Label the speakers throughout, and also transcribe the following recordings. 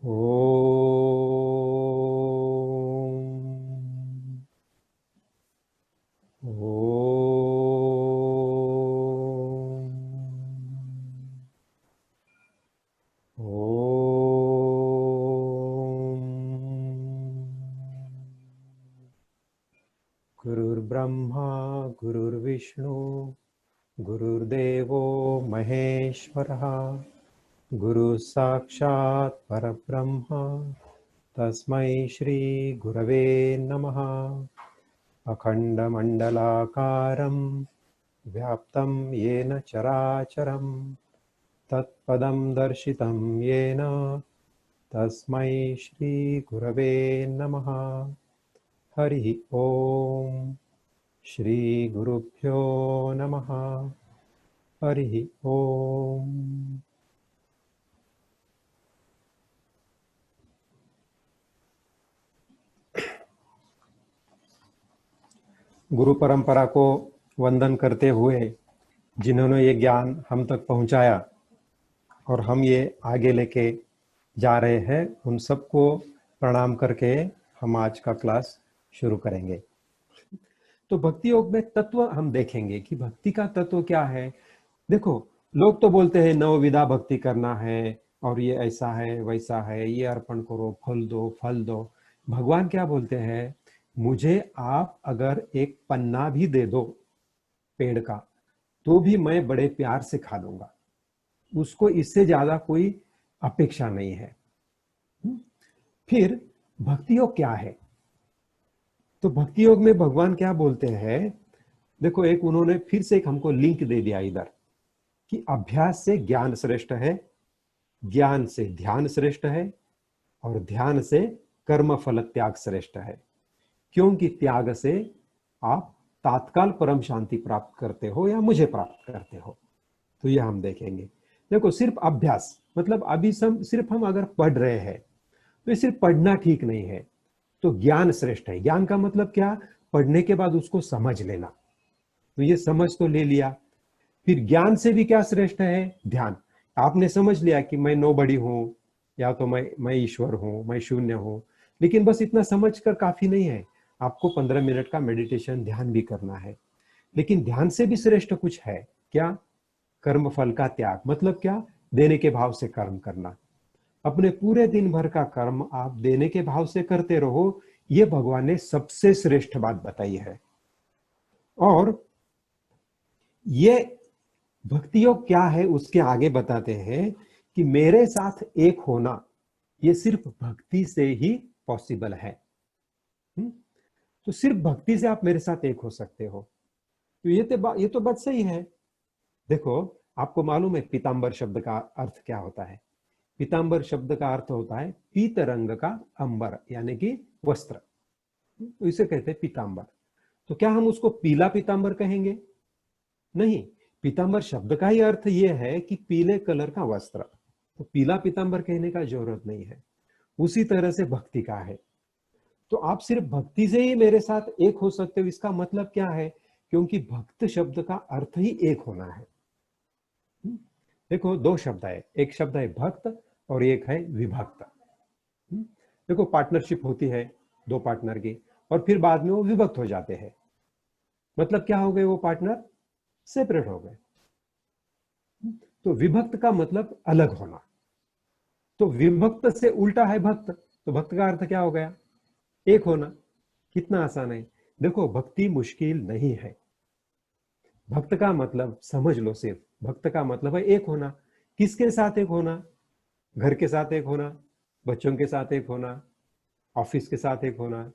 Speaker 1: ओम ओम ओम। गुरुर्ब्रह्मा गुरुर्विष्णु गुरुर्देवो महेश्वरः गुरु साक्षात् परब्रह्म तस्मै श्री गुरवे नमः। अखंडमंडलाकारं व्याप्तं येन चराचरं तत्पदं दर्शितं येन तस्मै श्री गुरवे नमः। हरि ओम श्री गुरुभ्यो नमः। हरि ओम। गुरु परंपरा को वंदन करते हुए जिन्होंने ये ज्ञान हम तक पहुंचाया और हम ये आगे लेके जा रहे हैं, उन सबको प्रणाम करके हम आज का क्लास शुरू करेंगे। तो भक्ति योग में तत्व हम देखेंगे कि भक्ति का तत्व क्या है। देखो, लोग तो बोलते हैं नवविधा भक्ति करना है और ये ऐसा है वैसा है, ये अर्पण करो, फल दो फल दो। भगवान क्या बोलते हैं, मुझे आप अगर एक पन्ना भी दे दो पेड़ का तो भी मैं बड़े प्यार से खा लूंगा, उसको इससे ज्यादा कोई अपेक्षा नहीं है। फिर भक्ति योग क्या है? तो भक्ति योग में भगवान क्या बोलते हैं, देखो एक उन्होंने फिर से एक हमको लिंक दे दिया इधर कि अभ्यास से ज्ञान श्रेष्ठ है, ज्ञान से ध्यान श्रेष्ठ है और ध्यान से कर्म फल त्याग श्रेष्ठ है, क्योंकि त्याग से आप तात्काल परम शांति प्राप्त करते हो या मुझे प्राप्त करते हो। तो ये हम देखेंगे। देखो, सिर्फ अभ्यास मतलब अभी सिर्फ हम अगर पढ़ रहे हैं तो ये सिर्फ पढ़ना ठीक नहीं है। तो ज्ञान श्रेष्ठ है। ज्ञान का मतलब क्या? पढ़ने के बाद उसको समझ लेना। तो ये समझ तो ले लिया। फिर ज्ञान से भी क्या श्रेष्ठ है? ध्यान। आपने समझ लिया कि मैं नो बड़ी हूं या तो मैं ईश्वर हूं, मैं शून्य हूं, लेकिन बस इतना समझ कर काफी नहीं है, आपको 15 मिनट का मेडिटेशन ध्यान भी करना है। लेकिन ध्यान से भी श्रेष्ठ कुछ है। क्या? कर्म फल का त्याग। मतलब क्या? देने के भाव से कर्म करना। अपने पूरे दिन भर का कर्म आप देने के भाव से करते रहो, ये भगवान ने सबसे श्रेष्ठ बात बताई है। और ये भक्ति योग क्या है उसके आगे बताते हैं कि मेरे साथ एक होना ये सिर्फ भक्ति से ही पॉसिबल है। तो सिर्फ भक्ति से आप मेरे साथ एक हो सकते हो। तो ये तो बात सही है। देखो, आपको मालूम है पीतांबर शब्द का अर्थ क्या होता है? पीतांबर शब्द का अर्थ होता है पीत रंग का अंबर, यानी कि वस्त्र। तो इसे कहते हैं पीतांबर। तो क्या हम उसको पीला पीतांबर कहेंगे? नहीं। पीतांबर शब्द का ही अर्थ यह है कि पीले कलर का वस्त्र। तो पीला पीतांबर कहने का जरूरत नहीं है। उसी तरह से भक्ति का है। तो आप सिर्फ भक्ति से ही मेरे साथ एक हो सकते हो, इसका मतलब क्या है? क्योंकि भक्त शब्द का अर्थ ही एक होना है। देखो, दो शब्द है, एक शब्द है भक्त और एक है विभक्त। देखो, पार्टनरशिप होती है दो पार्टनर की और फिर बाद में वो विभक्त हो जाते हैं। मतलब क्या हो गए? वो पार्टनर सेपरेट हो गए। तो विभक्त का मतलब अलग होना। तो विभक्त से उल्टा है भक्त। तो भक्त का अर्थ क्या हो गया? एक होना। कितना आसान है। देखो, भक्ति मुश्किल नहीं है। भक्त का मतलब समझ लो, सिर्फ भक्त का मतलब है एक होना। किसके साथ एक होना? घर के साथ एक होना, बच्चों के साथ एक होना, ऑफिस के साथ एक होना,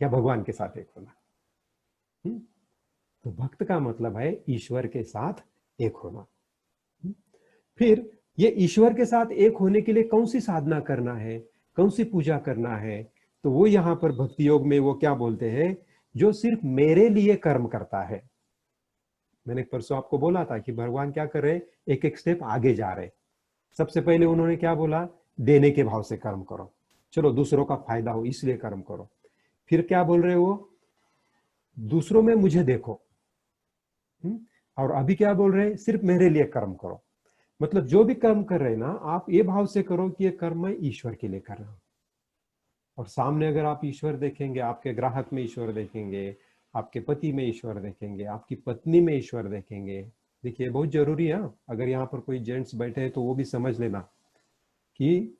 Speaker 1: या भगवान के साथ एक होना। तो भक्त का मतलब है ईश्वर के साथ एक होना। फिर ये ईश्वर के साथ एक होने के लिए कौन सी साधना करना है, कौन सी पूजा करना है? तो वो यहां पर भक्ति योग में वो क्या बोलते हैं, जो सिर्फ मेरे लिए कर्म करता है। मैंने परसों आपको बोला था कि भगवान क्या कर रहे, एक एक स्टेप आगे जा रहे। सबसे पहले उन्होंने क्या बोला? देने के भाव से कर्म करो, चलो दूसरों का फायदा हो इसलिए कर्म करो। फिर क्या बोल रहे हो? दूसरों में मुझे देखो। और अभी क्या बोल रहे हैं? सिर्फ मेरे लिए कर्म करो। मतलब जो भी कर्म कर रहे हैं ना, आप ये भाव से करो कि ये कर्म मैं ईश्वर के लिए कर रहा हूं। और सामने अगर आप ईश्वर देखेंगे, आपके ग्राहक में ईश्वर देखेंगे, आपके पति में ईश्वर देखेंगे, आपकी पत्नी में ईश्वर देखेंगे। देखिए बहुत जरूरी है। अगर यहाँ पर कोई जेंट्स बैठे हैं तो वो भी समझ लेना कि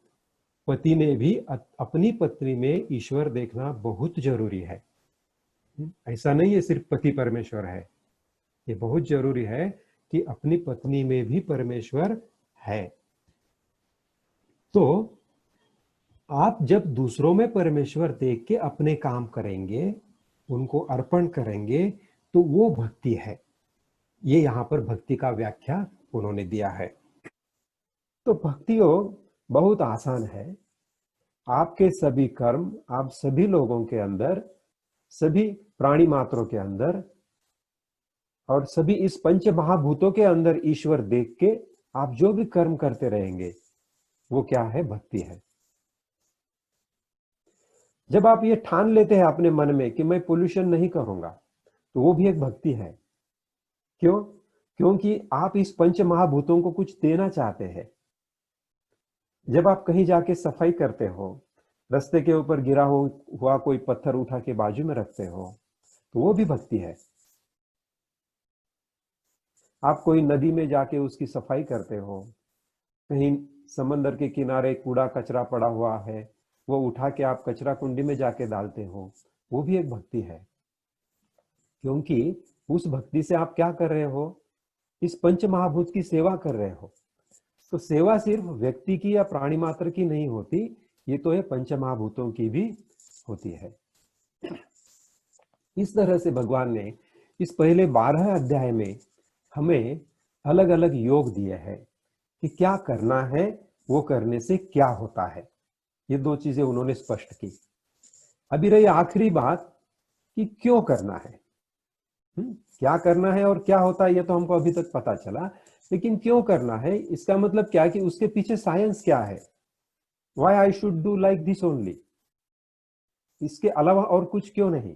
Speaker 1: पति ने भी अपनी पत्नी में ईश्वर देखना बहुत जरूरी है। ऐसा नहीं है सिर्फ पति परमेश्वर है, ये बहुत जरूरी है कि अपनी पत्नी में भी परमेश्वर है। तो आप जब दूसरों में परमेश्वर देख के अपने काम करेंगे, उनको अर्पण करेंगे, तो वो भक्ति है। ये यहाँ पर भक्ति का व्याख्या उन्होंने दिया है। तो भक्ति योग बहुत आसान है। आपके सभी कर्म, आप सभी लोगों के अंदर, सभी प्राणी मात्रों के अंदर और सभी इस पंच महाभूतों के अंदर ईश्वर देख के आप जो भी कर्म करते रहेंगे वो क्या है? भक्ति है। जब आप ये ठान लेते हैं अपने मन में कि मैं पोल्यूशन नहीं करूंगा, तो वो भी एक भक्ति है। क्यों? क्योंकि आप इस पंच महाभूतों को कुछ देना चाहते हैं। जब आप कहीं जाके सफाई करते हो, रास्ते के ऊपर गिरा हुआ कोई पत्थर उठा के बाजू में रखते हो, तो वो भी भक्ति है। आप कोई नदी में जाके उसकी सफाई करते हो, कहीं समंदर के किनारे कूड़ा कचरा पड़ा हुआ है, वो उठा के आप कचरा कुंडी में जाके डालते हो, वो भी एक भक्ति है। क्योंकि उस भक्ति से आप क्या कर रहे हो? इस पंच महाभूत की सेवा कर रहे हो। तो सेवा सिर्फ व्यक्ति की या प्राणी मात्र की नहीं होती, ये तो ये पंच महाभूतों की भी होती है। इस तरह से भगवान ने इस पहले 12 अध्याय में हमें अलग अलग योग दिए हैं कि क्या करना है, वो करने से क्या होता है। ये दो चीजें उन्होंने स्पष्ट की। अभी रही आखिरी बात कि क्यों करना है। क्या करना है और क्या होता है ये तो हमको अभी तक पता चला, लेकिन क्यों करना है इसका मतलब क्या कि उसके पीछे साइंस क्या है। Why I should do like this only, इसके अलावा और कुछ क्यों नहीं।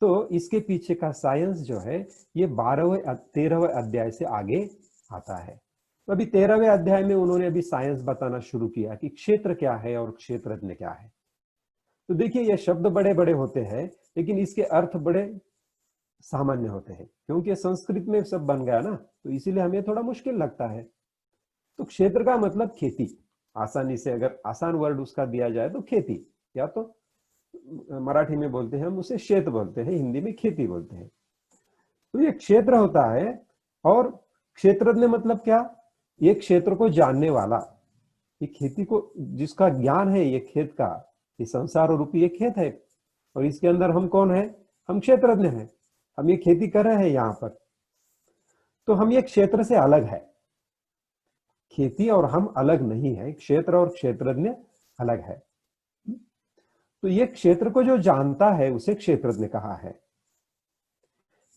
Speaker 1: तो इसके पीछे का साइंस जो है ये 13वें अध्याय से आगे आता है। तो अभी 13वें अध्याय में उन्होंने अभी साइंस बताना शुरू किया कि क्षेत्र क्या है और क्षेत्रज्ञ क्या है। तो देखिए ये शब्द बड़े बड़े होते हैं, लेकिन इसके अर्थ बड़े सामान्य होते हैं, क्योंकि संस्कृत में सब बन गया ना, तो इसीलिए हमें थोड़ा मुश्किल लगता है। तो क्षेत्र का मतलब खेती, आसानी से अगर आसान वर्ड उसका दिया जाए तो खेती, या तो मराठी में बोलते हैं हम उसे क्षेत बोलते हैं, हिंदी में खेती बोलते हैं। तो ये क्षेत्र होता है। और क्षेत्रज्ञ मतलब क्या? ये क्षेत्र को जानने वाला, ये खेती को जिसका ज्ञान है, ये खेत का, ये संसार रूपी ये खेत है, और इसके अंदर हम कौन है? हम क्षेत्रज्ञ हैं। हम ये खेती कर रहे हैं यहाँ पर, तो हम ये क्षेत्र से अलग है। खेती और हम अलग नहीं है, क्षेत्र और क्षेत्रज्ञ अलग है। तो ये क्षेत्र को जो जानता है उसे क्षेत्रज्ञ कहा है।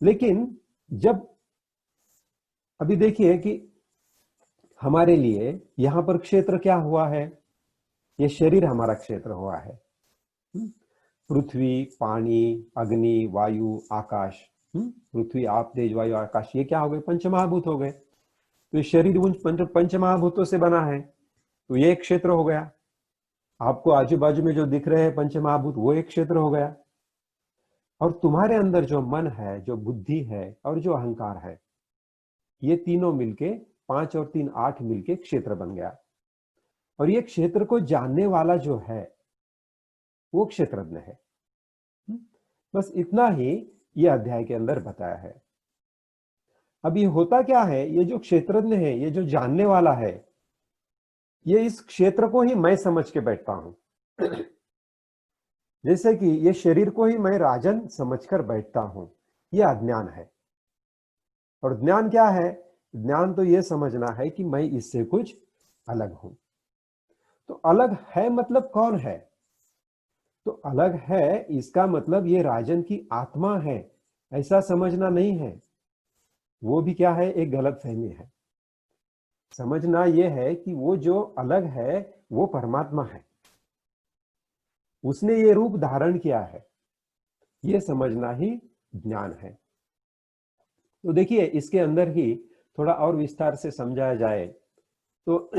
Speaker 1: लेकिन जब अभी देखिए कि हमारे लिए यहां पर क्षेत्र क्या हुआ है? ये शरीर हमारा क्षेत्र हुआ है। पृथ्वी, पानी, अग्नि, वायु, आकाश। पृथ्वी, आप, तेज, वायु, आकाश, ये क्या हो गए? पंचमहाभूत हो गए। तो ये शरीर उन पंचमहाभूतों से बना है, तो ये एक क्षेत्र हो गया। आपको आजू बाजू में जो दिख रहे हैं पंचमहाभूत, वो एक क्षेत्र हो गया। और तुम्हारे अंदर जो मन है, जो बुद्धि है और जो अहंकार है, ये तीनों मिलके 5 और 3 8 मिलके क्षेत्र बन गया। और ये क्षेत्र को जानने वाला जो है वो क्षेत्रज्ञ है। बस इतना ही ये अध्याय के अंदर बताया है। अब ये होता क्या है? ये जो क्षेत्रज्ञ है, ये जो जानने वाला है, ये इस क्षेत्र को ही मैं समझ के बैठता हूं। जैसे कि ये शरीर को ही मैं राजन समझकर बैठता हूं, ये अज्ञान है। और ज्ञान क्या है? ज्ञान तो ये समझना है कि मैं इससे कुछ अलग हूं। तो अलग है मतलब कौन है? तो अलग है इसका मतलब ये राजन की आत्मा है, ऐसा समझना नहीं है। वो भी क्या है? एक गलत फहमी है। समझना ये है कि वो जो अलग है वो परमात्मा है, उसने ये रूप धारण किया है, ये समझना ही ज्ञान है। तो देखिए इसके अंदर ही
Speaker 2: थोड़ा और विस्तार से समझाया जाए तो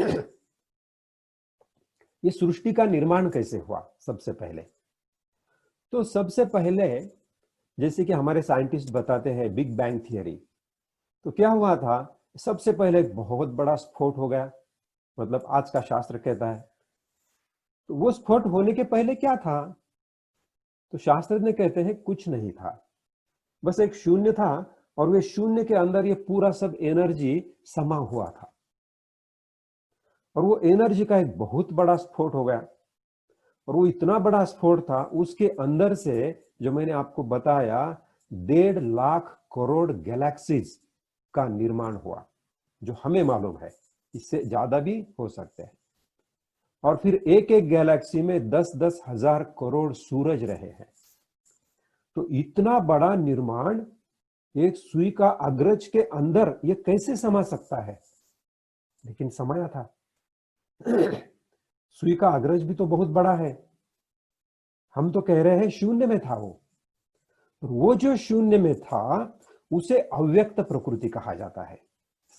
Speaker 2: ये सृष्टि का निर्माण कैसे हुआ। सबसे पहले तो सबसे पहले जैसे कि हमारे साइंटिस्ट बताते हैं बिग बैंग थियरी, तो क्या हुआ था, सबसे पहले एक बहुत बड़ा स्फोट हो गया, मतलब आज का शास्त्र कहता है। तो वो स्फोट होने के पहले क्या था, तो शास्त्रज्ञ कहते हैं कुछ नहीं था, बस एक शून्य था, और वे शून्य के अंदर ये पूरा सब एनर्जी समा हुआ था, और वो एनर्जी का एक बहुत बड़ा स्फोट हो गया। और वो इतना बड़ा स्फोट था, उसके अंदर से जो मैंने आपको बताया 1.5 लाख करोड़ गैलेक्सीज का निर्माण हुआ, जो हमें मालूम है, इससे ज्यादा भी हो सकते हैं। और फिर एक एक गैलेक्सी में 10-10 हजार करोड़ सूरज रहे हैं। तो इतना बड़ा निर्माण एक सुई का अग्रज के अंदर ये कैसे समा सकता है, लेकिन समाया था। सुई का अग्रज भी तो बहुत बड़ा है, हम तो कह रहे हैं शून्य में था वो जो शून्य में था उसे अव्यक्त प्रकृति कहा जाता है।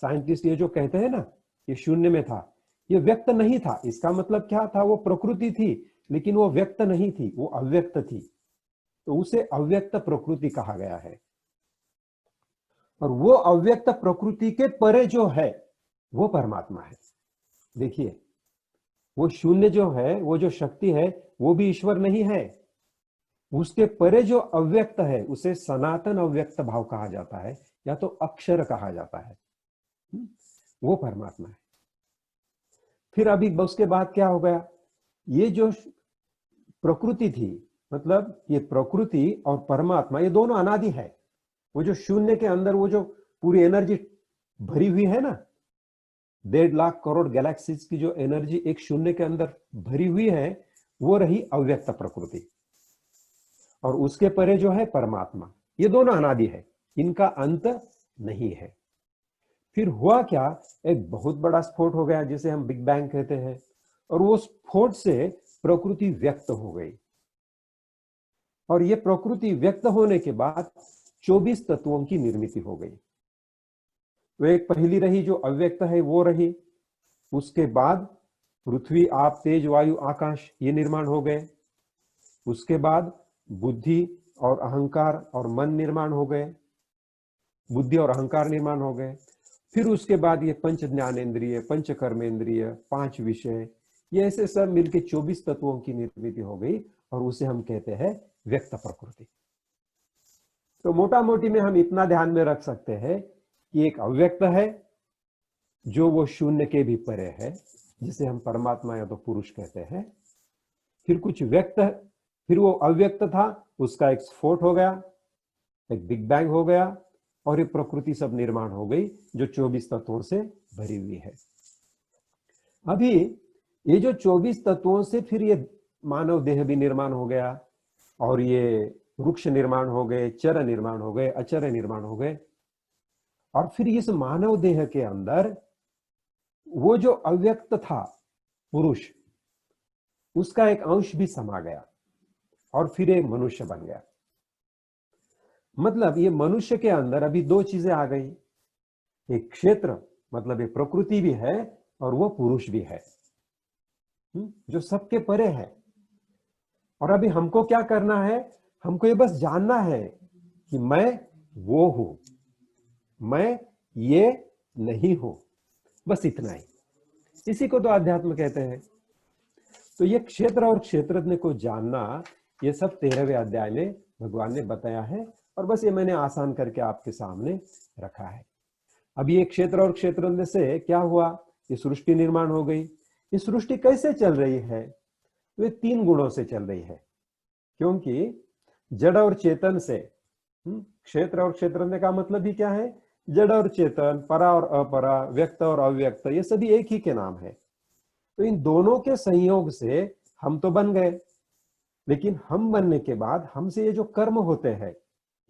Speaker 2: साइंटिस्ट ये जो कहते हैं ना ये शून्य में था, ये व्यक्त नहीं था, इसका मतलब क्या था, वो प्रकृति थी लेकिन वो व्यक्त नहीं थी, वो अव्यक्त थी, तो उसे अव्यक्त प्रकृति कहा गया है। और वो अव्यक्त प्रकृति के परे जो है वो परमात्मा है। देखिए वो शून्य जो है, वो जो शक्ति है, वो भी ईश्वर नहीं है, उसके परे जो अव्यक्त है उसे सनातन अव्यक्त भाव कहा जाता है, या तो अक्षर कहा जाता है, वो परमात्मा है। फिर अभी उसके बाद क्या हो गया, ये जो प्रकृति थी, मतलब ये प्रकृति और परमात्मा ये दोनों अनादि है। वो जो शून्य के अंदर वो जो पूरी एनर्जी भरी हुई है ना, 1.5 लाख करोड़ गैलेक्सीज की जो एनर्जी एक शून्य के अंदर भरी हुई है, वो रही अव्यक्त प्रकृति, और उसके परे जो है परमात्मा। ये दोनों अनादि है, इनका अंत नहीं है। फिर हुआ क्या, एक बहुत बड़ा स्फोट हो गया जिसे हम बिग बैंग कहते हैं, और वो स्फोट से प्रकृति व्यक्त हो गई, और ये प्रकृति व्यक्त होने के बाद 24 तत्वों की निर्मित हो गई। तो एक पहली रही जो अव्यक्त है वो रही, उसके बाद पृथ्वी आप तेज वायु आकाश ये निर्माण हो गए, उसके बाद बुद्धि और अहंकार और मन निर्माण हो गए, बुद्धि और अहंकार निर्माण हो गए। फिर उसके बाद ये पंच ज्ञानेन्द्रिय, पंच कर्मेंद्रिय, 5 विषय, ये ऐसे सब मिलके 24 तत्वों की निर्मित हो गई, और उसे हम कहते हैं व्यक्त प्रकृति। तो मोटा मोटी में हम इतना ध्यान में रख सकते हैं कि एक अव्यक्त है जो वो शून्य के भी परे है, जिसे हम परमात्मा या तो पुरुष कहते हैं। फिर कुछ व्यक्त, फिर वो अव्यक्त था, उसका एक स्फोट हो गया, एक बिग बैंग हो गया, और ये प्रकृति सब निर्माण हो गई जो 24 तत्वों से भरी हुई है। अभी ये जो 24 तत्वों से फिर ये मानव देह भी निर्माण हो गया, और ये वृक्ष निर्माण हो गए, चर निर्माण हो गए, अचर निर्माण हो गए, और फिर इस मानव देह के अंदर वो जो अव्यक्त था पुरुष, उसका एक अंश भी समा गया, और फिर एक मनुष्य बन गया। मतलब ये मनुष्य के अंदर अभी 2 चीजें आ गई, एक क्षेत्र मतलब ये प्रकृति भी है, और वो पुरुष भी है जो सबके परे है। और अभी हमको क्या करना है, हमको ये बस जानना है कि मैं वो हूं, मैं ये नहीं हूं, बस इतना ही। इसी को तो अध्यात्म कहते हैं। तो ये क्षेत्र और क्षेत्रज्ञ को जानना, ये सब 13वें अध्याय में भगवान ने बताया है, और बस ये मैंने आसान करके आपके सामने रखा है। अब ये क्षेत्र और क्षेत्रज्ञ से क्या हुआ, ये सृष्टि निर्माण हो गई। ये सृष्टि कैसे चल रही है, वे 3 गुणों से चल रही है, क्योंकि जड़ और चेतन से, क्षेत्र और क्षेत्रज्ञ का मतलब ही क्या है, जड़ और चेतन, परा और अपरा, व्यक्त और अव्यक्त, ये सभी एक ही के नाम है। तो इन दोनों के संयोग से हम तो बन गए, लेकिन हम बनने के बाद हमसे ये जो कर्म होते हैं,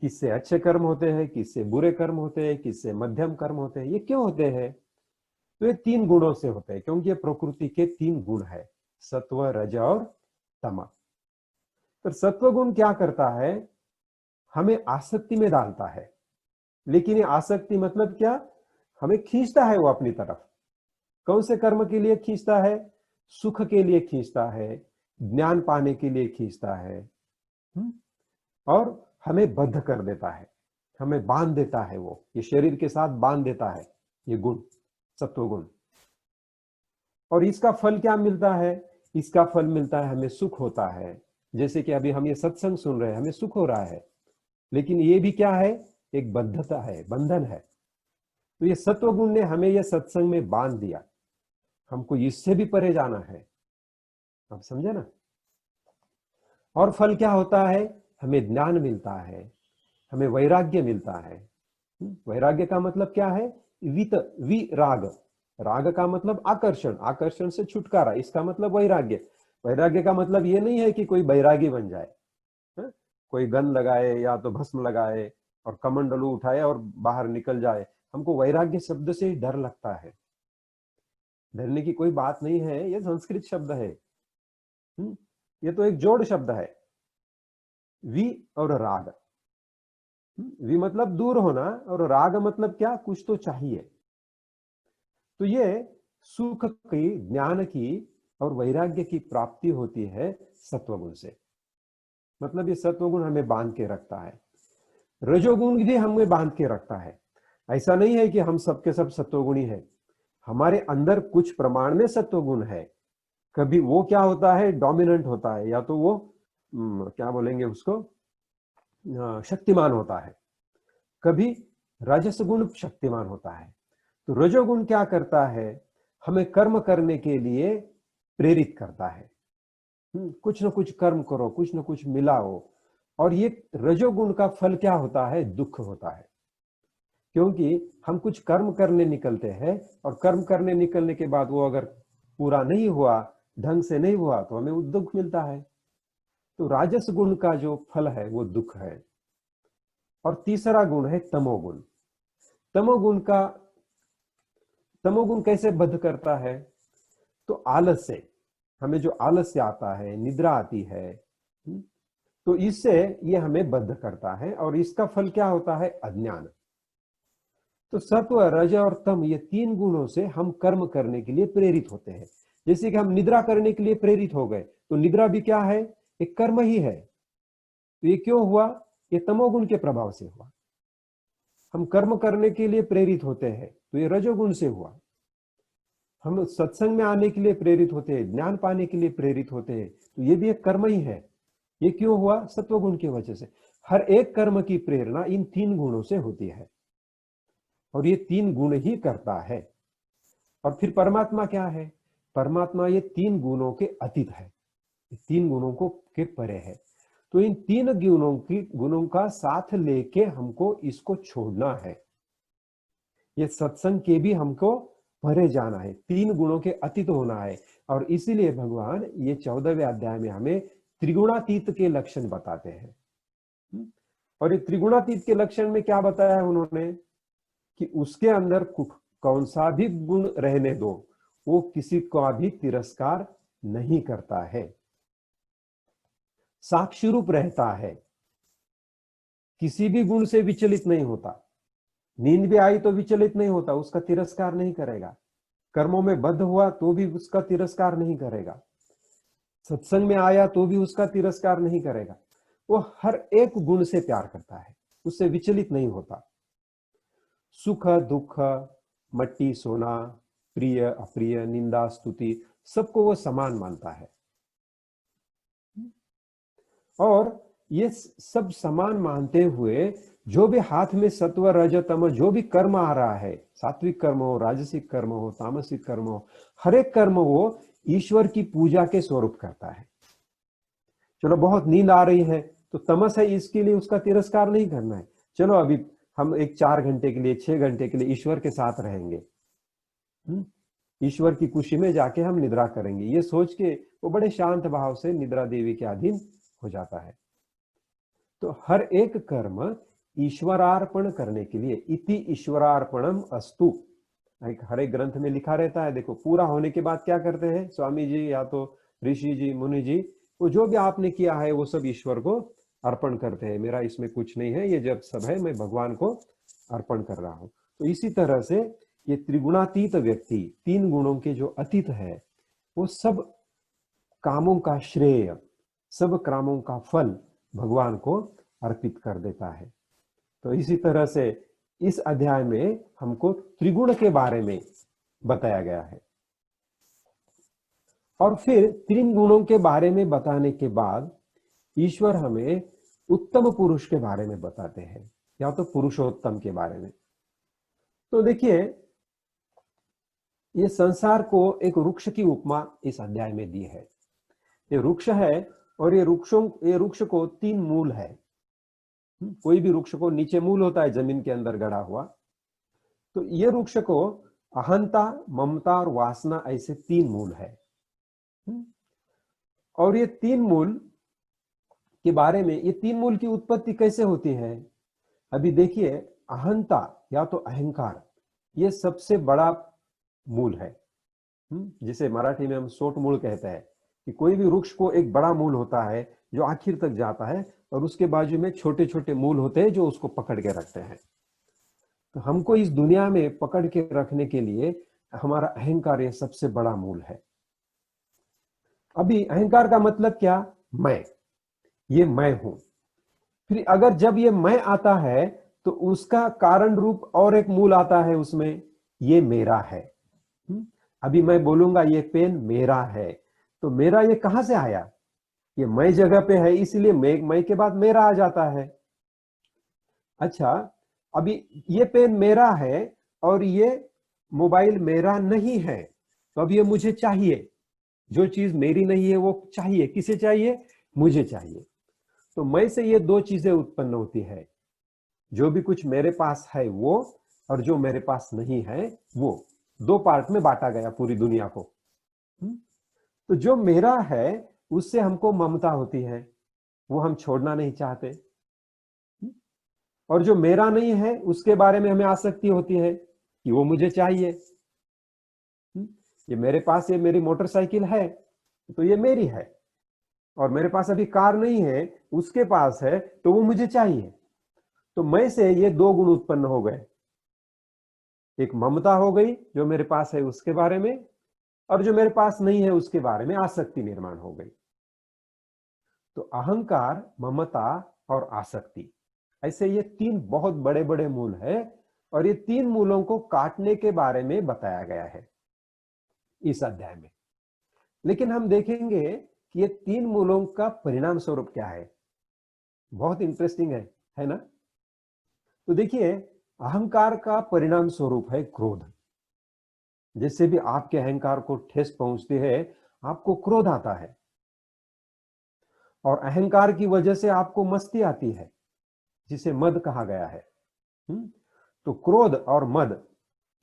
Speaker 2: किससे अच्छे कर्म होते हैं, किससे बुरे कर्म होते हैं, किससे मध्यम कर्म होते हैं, ये क्यों होते हैं, तो ये 3 गुणों से होते हैं, क्योंकि ये प्रकृति के 3 गुण है, सत्व, रज और तम। तो सत्व गुण क्या करता है, हमें आसक्ति में डालता है। लेकिन ये आसक्ति मतलब क्या, हमें खींचता है वो अपनी तरफ। कौन से कर्म के लिए खींचता है? सुख के लिए खींचता है, ज्ञान पाने के लिए खींचता है, और हमें बद्ध कर देता है, हमें बांध देता है। वो ये शरीर के साथ बांध देता है, ये गुण, सत्व गुण। और इसका फल क्या मिलता है? इसका फल मिलता है हमें सुख होता है। जैसे कि अभी हम ये सत्संग सुन रहे हैं, हमें सुख हो रहा है, लेकिन ये भी क्या है? एक बद्धता है, बंधन है। तो ये सत्व गुण ने हमें ये सत्संग में बांध दिया, हमको इससे भी परे जाना है। आप समझे ना? और फल क्या होता है? हमें ज्ञान मिलता है, हमें वैराग्य मिलता है। वैराग्य का मतलब क्या है? विराग। राग का मतलब आकर्षण, आकर्षण से छुटकारा, इसका मतलब वैराग्य। वैराग्य का मतलब ये नहीं है कि कोई बैरागी बन जाए, कोई गन लगाए या तो भस्म लगाए और कमंडलू उठाए और बाहर निकल जाए। हमको वैराग्य शब्द से ही डर लगता है। डरने की कोई बात नहीं है, ये संस्कृत शब्द है। ये तो एक जोड़ शब्द है, वि और राग। वि मतलब दूर होना, और राग मतलब क्या? कुछ तो चाहिए। तो ये सुख की, ज्ञान की और वैराग्य की प्राप्ति होती है सत्वगुण से। मतलब ये सत्वगुण हमें बांध के रखता है। रजोगुण भी हमें बांध के रखता है। ऐसा नहीं है कि हम सबके सब सत्वगुणी हैं, हमारे अंदर कुछ प्रमाण में सत्वगुण है। कभी वो क्या होता है? डोमिनेंट होता है, या तो वो क्या बोलेंगे उसको, शक्तिमान होता है। कभी राजस गुण शक्तिमान होता है। तो रजोगुण क्या करता है? हमें कर्म करने के लिए प्रेरित करता है। कुछ न कुछ कर्म करो, कुछ न कुछ मिलाओ। और ये रजोगुण का फल क्या होता है? दुख होता है। क्योंकि हम कुछ कर्म करने निकलते हैं, और कर्म करने निकलने के बाद वो अगर पूरा नहीं हुआ, ढंग से नहीं हुआ, तो हमें दुख मिलता है। तो राजस गुण का जो फल है वो दुख है। और तीसरा गुण है तमोगुण। तमोगुण का, तमोगुण कैसे बद्ध करता है? तो आलस से, हमें जो आलस्य आता है, निद्रा आती है, तो इससे ये हमें बद्ध करता है। और इसका फल क्या होता है? अज्ञान। तो सत्व, रज और तम, ये तीन गुणों से हम कर्म करने के लिए प्रेरित होते हैं। जैसे कि हम निद्रा करने के लिए प्रेरित हो गए, तो निद्रा भी क्या है? एक कर्म ही है। तो ये क्यों हुआ? ये तमोगुण के प्रभाव से हुआ। हम कर्म करने के लिए प्रेरित होते हैं, तो ये रजोगुण से हुआ। हम सत्संग में आने के लिए प्रेरित होते हैं, ज्ञान पाने के लिए प्रेरित होते हैं, तो ये भी एक कर्म ही है। ये क्यों हुआ? सत्वगुण की वजह से। हर एक कर्म की प्रेरणा इन तीन गुणों से होती है, और ये तीन गुण ही करता है। और फिर परमात्मा क्या है? परमात्मा ये तीन गुणों के अतीत है, तीन गुणों को के परे है। तो इन तीन गुणों का साथ लेके हमको इसको छोड़ना है। ये सत्संग के भी हमको परे जाना है, तीन गुणों के अतीत होना है। और इसीलिए भगवान ये 14वें अध्याय में हमें त्रिगुणातीत के लक्षण बताते हैं। और ये त्रिगुणातीत के लक्षण में क्या बताया है उन्होंने? कि उसके अंदर कौन सा भी गुण रहने दो, वो किसी का भी तिरस्कार नहीं करता है, साक्षी रूप रहता है, किसी भी गुण से विचलित नहीं होता। नींद भी आई तो विचलित नहीं होता, उसका तिरस्कार नहीं करेगा। कर्मों में बद्ध हुआ तो भी उसका तिरस्कार नहीं करेगा। सत्संग में आया तो भी उसका तिरस्कार नहीं करेगा। वो हर एक गुण से प्यार करता है, उससे विचलित नहीं होता। सुख दुख, मट्टी सोना, प्रिय अप्रिय, निंदा स्तुति, सबको वो समान मानता है। और ये सब समान मानते हुए जो भी हाथ में सत्व रज तम जो भी कर्म आ रहा है, सात्विक कर्म हो, राजसिक कर्म हो, तामसिक कर्म हो, हर एक कर्म वो ईश्वर की पूजा के स्वरूप करता है। चलो बहुत नींद आ रही है तो तमस है, इसके लिए उसका तिरस्कार नहीं करना है। चलो अभी हम एक 4 घंटे के लिए, 6 घंटे के लिए ईश्वर के साथ रहेंगे, ईश्वर की खुशी में जाके हम निद्रा करेंगे, ये सोच के वो बड़े शांत भाव से निद्रा देवी के अधीन हो जाता है। तो हर एक कर्म ईश्वरार्पण करने के लिए, इति ईश्वरार्पणम अस्तु, हर एक ग्रंथ में लिखा रहता है। देखो पूरा होने के बाद क्या करते हैं स्वामी जी या तो ऋषि जी, मुनि जी, वो जो भी आपने किया है वो सब ईश्वर को अर्पण करते हैं। मेरा इसमें कुछ नहीं है, ये जब सब है मैं भगवान को अर्पण कर रहा हूं। तो इसी तरह से ये त्रिगुणातीत व्यक्ति, तीन गुणों के जो अतीत है, वो सब कामों का श्रेय, सब कामों का फल भगवान को अर्पित कर देता है। तो इसी तरह से इस अध्याय में हमको त्रिगुण के बारे में बताया गया है। और फिर तीन गुणों के बारे में बताने के बाद ईश्वर हमें उत्तम पुरुष के बारे में बताते हैं, या तो पुरुषोत्तम के बारे में। तो देखिए, ये संसार को एक वृक्ष की उपमा इस अध्याय में दी है। ये वृक्ष है और ये वृक्ष को तीन मूल है। कोई भी वृक्ष को नीचे मूल होता है, जमीन के अंदर गड़ा हुआ। तो ये वृक्ष को अहंता, ममता और वासना, ऐसे तीन मूल है। और ये तीन मूल के बारे में, ये तीन मूल की उत्पत्ति कैसे होती है? अभी देखिए, अहंता या तो अहंकार, ये सबसे बड़ा मूल है, जिसे मराठी में हम सोट मूल कहते हैं। कि कोई भी वृक्ष को एक बड़ा मूल होता है जो आखिर तक जाता है, और उसके बाजू में छोटे छोटे मूल होते हैं जो उसको पकड़ के रखते हैं। तो हमको इस दुनिया में पकड़ के रखने के लिए हमारा अहंकार ये सबसे बड़ा मूल है। अभी अहंकार का मतलब क्या? मैं, ये मैं हूं। फिर अगर जब ये मैं आता है तो उसका कारण रूप और एक मूल आता है उसमें, ये मेरा है। अभी मैं बोलूंगा ये पेन मेरा है, तो मेरा ये कहां से आया? ये मैं जगह पे है, इसलिए मैं के बाद मेरा आ जाता है। अच्छा, अभी ये पेन मेरा है और ये मोबाइल मेरा नहीं है, तो अब ये मुझे चाहिए। जो चीज मेरी नहीं है वो चाहिए। किसे चाहिए? मुझे चाहिए। तो मैं से ये दो चीजें उत्पन्न होती है, जो भी कुछ मेरे पास है वो, और जो मेरे पास नहीं है वो। दो पार्ट में बांटा गया पूरी दुनिया को। तो जो मेरा है उससे हमको ममता होती है, वो हम छोड़ना नहीं चाहते। और जो मेरा नहीं है उसके बारे में हमें आसक्ति होती है कि वो मुझे चाहिए। ये मेरे पास, ये मेरी मोटरसाइकिल है तो ये मेरी है, और मेरे पास अभी कार नहीं है, उसके पास है तो वो मुझे चाहिए। तो मैं से ये दो गुण उत्पन्न हो गए। एक ममता हो गई जो मेरे पास है उसके बारे में, और जो मेरे पास नहीं है उसके बारे में आसक्ति निर्माण हो गई। तो अहंकार, ममता और आसक्ति, ऐसे ये तीन बहुत बड़े बड़े मूल है, और ये तीन मूलों को काटने के बारे में बताया गया है इस अध्याय में। लेकिन हम देखेंगे कि ये तीन मूलों का परिणाम स्वरूप क्या है। बहुत इंटरेस्टिंग है ना? तो देखिए, अहंकार का परिणाम स्वरूप है क्रोध। जिससे भी आपके अहंकार को ठेस पहुंचती है, आपको क्रोध आता है, और अहंकार की वजह से आपको मस्ती आती है, जिसे मद कहा गया है। तो क्रोध और मद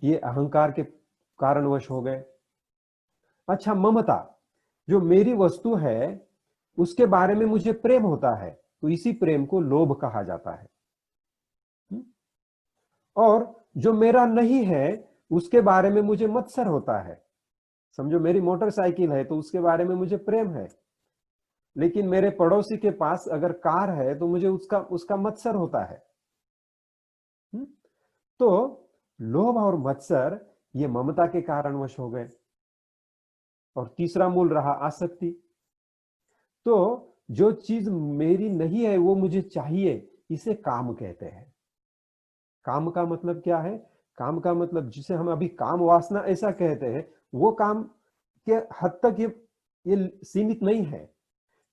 Speaker 2: ये अहंकार के कारणवश हो गए। अच्छा, ममता, जो मेरी वस्तु है उसके बारे में मुझे प्रेम होता है, तो इसी प्रेम को लोभ कहा जाता है। और जो मेरा नहीं है उसके बारे में मुझे मत्सर होता है। समझो मेरी मोटरसाइकिल है तो उसके बारे में मुझे प्रेम है, लेकिन मेरे पड़ोसी के पास अगर कार है तो मुझे उसका मत्सर होता है। तो लोभ और मत्सर ये ममता के कारणवश हो गए। और तीसरा मूल रहा आसक्ति। तो जो चीज मेरी नहीं है वो मुझे चाहिए, इसे काम कहते हैं। काम का मतलब क्या है? काम का मतलब, जिसे हम अभी काम वासना ऐसा कहते हैं, वो काम के हद तक ये सीमित नहीं है।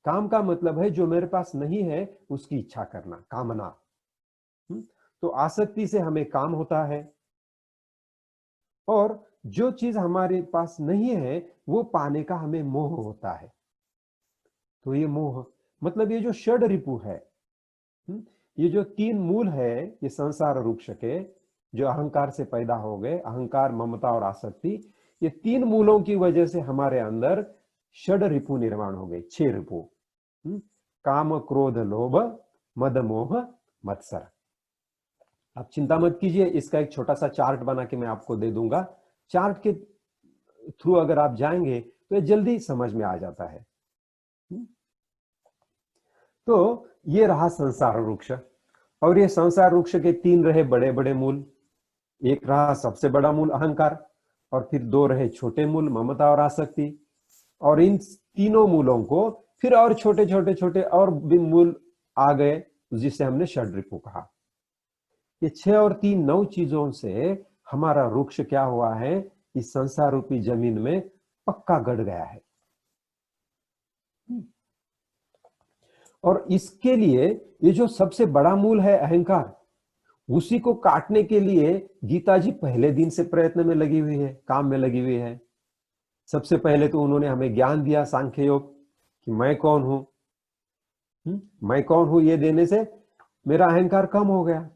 Speaker 2: काम का मतलब है जो मेरे पास नहीं है उसकी इच्छा करना, कामना। तो आसक्ति से हमें काम होता है, और जो चीज हमारे पास नहीं है वो पाने का हमें मोह होता है। तो ये मोह मतलब ये जो षड रिपु है, ये जो तीन मूल है ये संसार वृक्ष के, जो अहंकार से पैदा हो गए, अहंकार, ममता और आसक्ति, ये तीन मूलों की वजह से हमारे अंदर षड रिपु निर्माण हो गए, 6 रिपु। काम, क्रोध, लोभ, मद, मोह, मत्सर। आप चिंता मत कीजिए, इसका एक छोटा सा चार्ट बना के मैं आपको दे दूंगा। चार्ट के थ्रू अगर आप जाएंगे तो ये जल्दी समझ में आ जाता है। तो ये रहा संसार वृक्ष, और ये संसार वृक्ष के तीन रहे बड़े बड़े मूल। एक रहा सबसे बड़ा मूल अहंकार, और फिर दो रहे छोटे मूल ममता और आसक्ति, और इन तीनों मूलों को फिर और छोटे छोटे छोटे और भी मूल आ गए, जिसे हमने षड्रिपु कहा। ये 6 और 3 9 चीजों से हमारा वृक्ष क्या हुआ है, इस संसार रूपी जमीन में पक्का गड़ गया है। और इसके लिए ये जो सबसे बड़ा मूल है अहंकार, उसी को काटने के लिए गीता जी पहले दिन से प्रयत्न में लगी हुई है, काम में लगी हुई है। सबसे पहले तो उन्होंने हमें ज्ञान दिया सांख्य योग कि मैं कौन हूं, मैं कौन हूं, ये देने से मेरा अहंकार कम हो गया।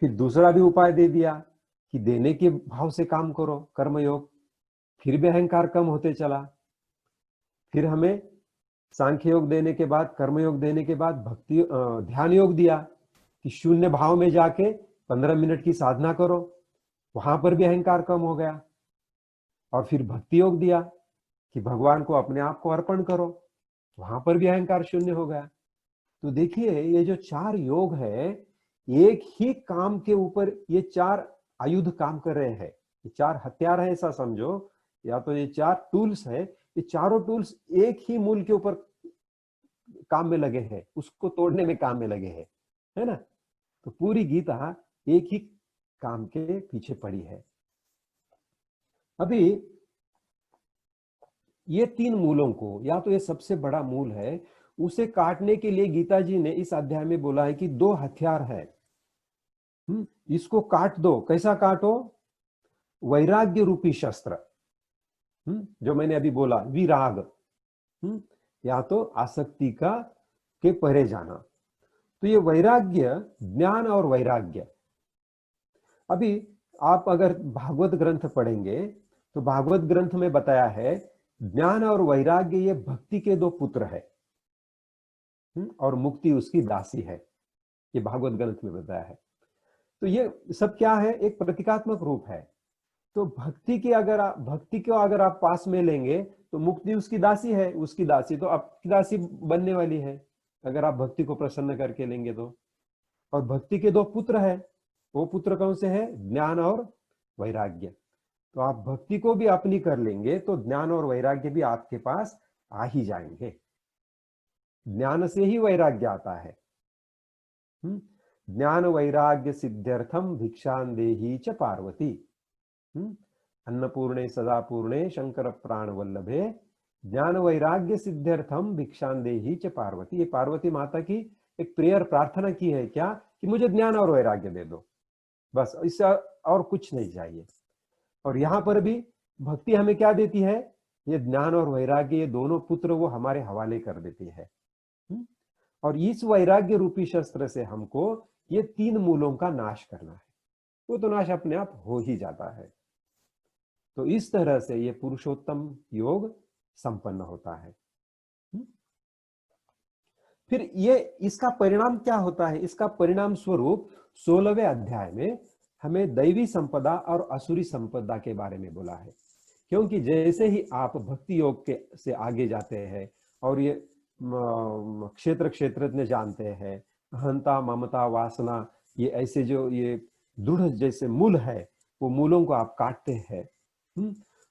Speaker 2: फिर दूसरा भी उपाय दे दिया कि देने के भाव से काम करो, कर्मयोग, फिर भी अहंकार कम होते चला। फिर हमें सांख्य योग देने के बाद, कर्मयोग देने के बाद भक्ति ध्यान योग दिया कि शून्य भाव में जाके 15 मिनट की साधना करो, वहां पर भी अहंकार कम हो गया। और फिर भक्ति योग दिया कि भगवान को अपने आप को अर्पण करो, वहां पर भी अहंकार शून्य हो गया। तो देखिए ये जो 4 योग है, एक ही काम के ऊपर ये 4 आयुध काम कर रहे हैं, ये 4 हथियार है ऐसा समझो, या तो ये 4 टूल्स है, ये चारों टूल्स एक ही मूल के ऊपर काम में लगे हैं, उसको तोड़ने में काम में लगे हैं, है ना। तो पूरी गीता एक ही काम के पीछे पड़ी है। अभी ये 3 मूलों को, या तो ये सबसे बड़ा मूल है, उसे काटने के लिए गीता जी ने इस अध्याय में बोला है कि 2 हथियार है, इसको काट दो। कैसा काटो? वैराग्य रूपी शस्त्र, जो मैंने अभी बोला, विराग, या तो आसक्ति का के परे जाना। तो ये वैराग्य, ज्ञान और वैराग्य, अभी आप अगर भागवत ग्रंथ पढ़ेंगे तो भागवत ग्रंथ में बताया है ज्ञान और वैराग्य ये भक्ति के 2 पुत्र है, और मुक्ति उसकी दासी है, ये भागवत ग्रंथ में बताया है। तो ये सब क्या है? एक प्रतीकात्मक रूप है। तो भक्ति को अगर आप पास में लेंगे तो मुक्ति उसकी दासी है, उसकी दासी तो आपकी दासी बनने वाली है अगर आप भक्ति को प्रसन्न करके लेंगे तो। और भक्ति के 2 पुत्र है, वो पुत्र कौन से है? ज्ञान और वैराग्य। तो आप भक्ति को भी अपनी कर लेंगे तो ज्ञान और वैराग्य भी आपके पास आ ही जाएंगे। ज्ञान से ही वैराग्य आता है। ज्ञान वैराग्य सिद्ध्यर्थम भिक्षां देहि च पार्वती, अन्नपूर्णे सदा पूर्णे शंकर प्राण वल्लभे, ज्ञान वैराग्य सिद्ध्यर्थम भिक्षां देहि च पार्वती। ये पार्वती माता की एक प्रेयर, प्रार्थना की है क्या, कि मुझे ज्ञान और वैराग्य दे दो, बस, इससे और कुछ नहीं चाहिए। और यहां पर भी भक्ति हमें क्या देती है? ये ज्ञान और वैराग्य, ये दोनों पुत्र वो हमारे हवाले कर देती है। और इस वैराग्य रूपी शस्त्र से हमको ये 3 मूलों का नाश करना है, वो तो नाश अपने आप हो ही जाता है। तो इस तरह से ये पुरुषोत्तम योग संपन्न होता है। फिर ये इसका परिणाम क्या होता है? इसका परिणाम स्वरूप 16वें अध्याय में हमें दैवी संपदा और असुरी संपदा के बारे में बोला है। क्योंकि जैसे ही आप भक्ति योग के से आगे जाते हैं और ये क्षेत्र क्षेत्रज्ञ जानते हैं, अहंता ममता वासना, ये ऐसे जो ये दृढ़ जैसे मूल है, वो मूलों को आप काटते हैं,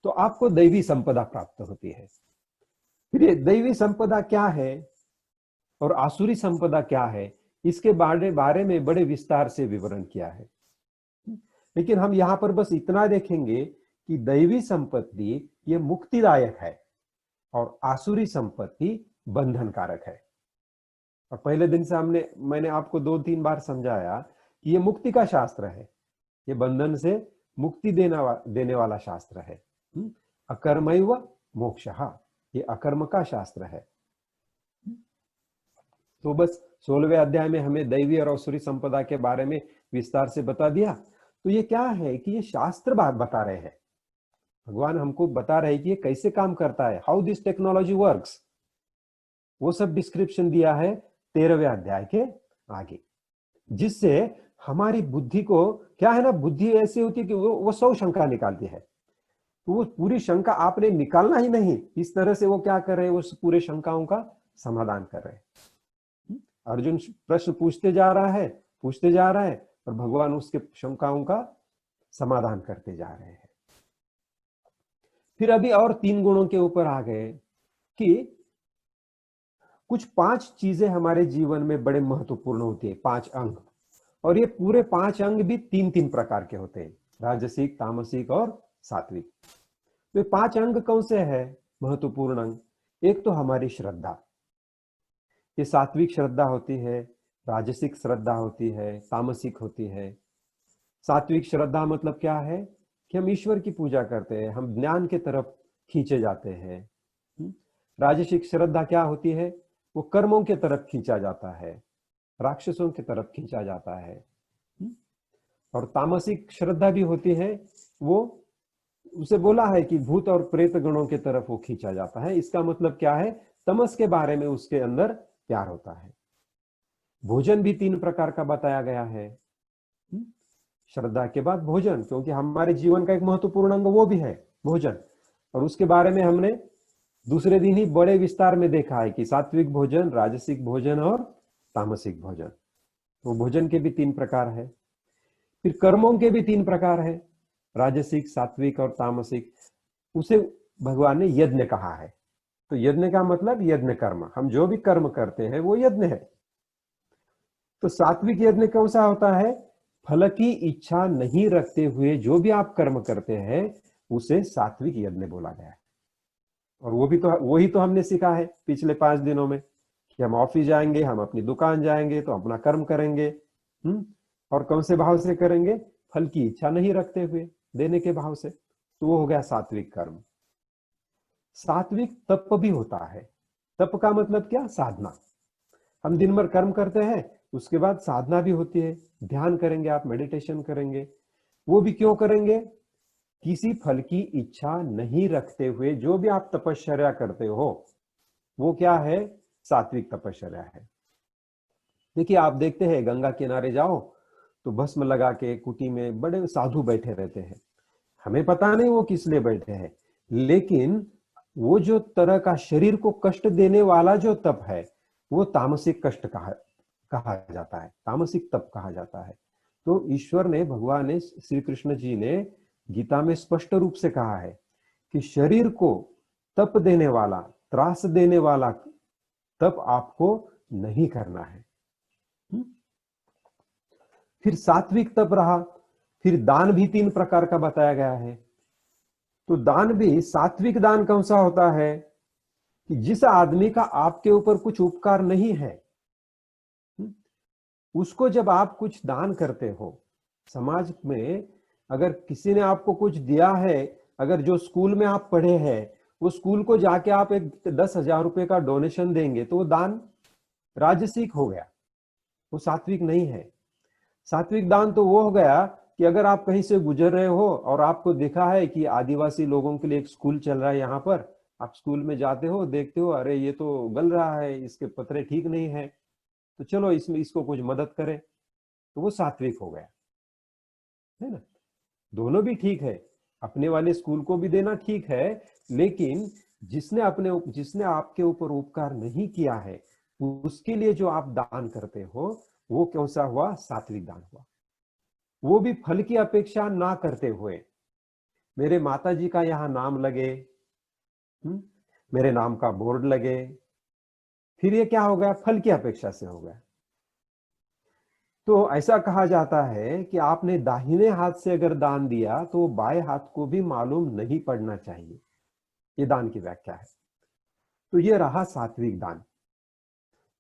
Speaker 2: तो आपको दैवी संपदा प्राप्त होती है। फिर ये दैवी संपदा क्या है और आसुरी संपदा क्या है, इसके बारे में बड़े विस्तार से विवरण किया है। लेकिन हम यहां पर बस इतना देखेंगे कि दैवी संपत्ति ये मुक्तिदायक है और आसुरी संपत्ति बंधन कारक है। और पहले दिन से मैंने आपको 2-3 बार समझाया कि ये मुक्ति का शास्त्र है, ये बंधन से मुक्ति देने वाला शास्त्र है। अकर्मैव मोक्षः, ये अकर्म का शास्त्र है। तो बस 16वें अध्याय में हमें दैवी और आसुरी संपदा के बारे में विस्तार से बता दिया। तो ये क्या है कि ये शास्त्र बात बता रहे हैं, भगवान हमको बता रहे हैं कि ये कैसे काम करता है, हाउ दिस टेक्नोलॉजी वर्क्स, वो सब डिस्क्रिप्शन दिया है 13वें अध्याय के आगे, जिससे हमारी बुद्धि को क्या है ना, बुद्धि ऐसी होती है कि वो 100 शंका निकालती है। तो वो पूरी शंका आपने निकालना ही नहीं, इस तरह से वो क्या कर रहे हैं, उस पूरे शंकाओं का समाधान कर रहे हैं। अर्जुन प्रश्न पूछते जा रहा है और भगवान उसके शंकाओं का समाधान करते जा रहे हैं। फिर अभी और 3 गुणों के ऊपर आ गए कि कुछ 5 चीजें हमारे जीवन में बड़े महत्वपूर्ण होती है, 5 अंग। और ये पूरे 5 अंग भी 3-3 प्रकार के होते हैं, राजसिक, तामसिक और सात्विक। तो 5 अंग कौन से है महत्वपूर्ण अंग? एक तो हमारी श्रद्धा, ये सात्विक श्रद्धा होती है, राजसिक श्रद्धा होती है, तामसिक होती है। सात्विक श्रद्धा मतलब क्या है कि हम ईश्वर की पूजा करते हैं, हम ज्ञान के तरफ खींचे जाते हैं। राजसिक श्रद्धा क्या होती है? वो कर्मों के तरफ खींचा जाता है, राक्षसों की तरफ खींचा जाता है। और तामसिक श्रद्धा भी होती है, वो उसे बोला है कि भूत और प्रेत गणों के तरफ वो खींचा जाता है। इसका मतलब क्या है? तमस के बारे में उसके अंदर प्यार होता है। भोजन भी 3 प्रकार का बताया गया है। श्रद्धा के बाद भोजन, क्योंकि हमारे जीवन का एक महत्वपूर्ण अंग वो भी है भोजन। और उसके बारे में हमने दूसरे दिन ही बड़े विस्तार में देखा है कि सात्विक भोजन, राजसिक भोजन और तामसिक भोजन। तो भोजन के भी 3 प्रकार है। फिर कर्मों के भी 3 प्रकार है, राजसिक, सात्विक और तामसिक। उसे भगवान ने यज्ञ कहा है। तो यज्ञ का मतलब यज्ञ कर्म, हम जो भी कर्म करते हैं वो यज्ञ है। तो सात्विक यज्ञ कौन सा होता है? फल की इच्छा नहीं रखते हुए जो भी आप कर्म करते हैं उसे सात्विक यज्ञ बोला गया है। और वही तो हमने सीखा है पिछले 5 दिनों में कि हम ऑफिस जाएंगे, हम अपनी दुकान जाएंगे तो अपना कर्म करेंगे। और कौन से भाव से करेंगे? फल की इच्छा नहीं रखते हुए, देने के भाव से। तो वो हो गया सात्विक कर्म। सात्विक तप भी होता है। तप का मतलब क्या? साधना। हम दिन भर कर्म करते हैं, उसके बाद साधना भी होती है, ध्यान करेंगे, आप मेडिटेशन करेंगे। वो भी क्यों करेंगे? किसी फल की इच्छा नहीं रखते हुए जो भी आप तपश्चर्या करते हो वो क्या है? सात्विक तपश्चर्या है। देखिए, आप देखते हैं गंगा किनारे जाओ तो भस्म लगा के कुटी में बड़े साधु बैठे रहते हैं। हमें पता नहीं वो किस लिए बैठे हैं, लेकिन वो जो तरह का शरीर को कष्ट देने वाला जो तप है वो तामसिक कष्ट कहा जाता है, तामसिक तप कहा जाता है। तो ईश्वर ने, भगवान ने, श्री कृष्ण जी ने गीता में स्पष्ट रूप से कहा है कि शरीर को तप देने वाला, त्रास देने वाला तप आपको नहीं करना है। फिर सात्विक तप रहा। फिर दान भी 3 प्रकार का बताया गया है। तो दान भी, सात्विक दान कौन सा होता है कि जिस आदमी का आपके ऊपर कुछ उपकार नहीं है उसको जब आप कुछ दान करते हो, समाज में अगर किसी ने आपको कुछ दिया है, अगर जो स्कूल में आप पढ़े हैं वो स्कूल को जाके आप एक 10,000 रुपए का डोनेशन देंगे तो वो दान राजसिक हो गया, वो सात्विक नहीं है। सात्विक दान तो वो हो गया कि अगर आप कहीं से गुजर रहे हो और आपको देखा है कि आदिवासी लोगों के लिए एक स्कूल चल रहा है यहाँ पर, आप स्कूल में जाते हो, देखते हो अरे ये तो गल रहा है, इसके पत्रे ठीक नहीं है, तो चलो इसमें इसको कुछ मदद करें, तो वो सात्विक हो गया, है ना। दोनों भी ठीक है, अपने वाले स्कूल को भी देना ठीक है, लेकिन जिसने आपके ऊपर उपकार नहीं किया है उसके लिए जो आप दान करते हो वो कौन सा हुआ? सात्विक दान हुआ। वो भी फल की अपेक्षा ना करते हुए, मेरे माताजी का यहाँ नाम लगे, मेरे नाम का बोर्ड लगे, फिर ये क्या हो गया? फल की अपेक्षा से हो गया। तो ऐसा कहा जाता है कि आपने दाहिने हाथ से अगर दान दिया तो बाएं हाथ को भी मालूम नहीं पड़ना चाहिए, ये दान की व्याख्या है। तो ये रहा सात्विक दान।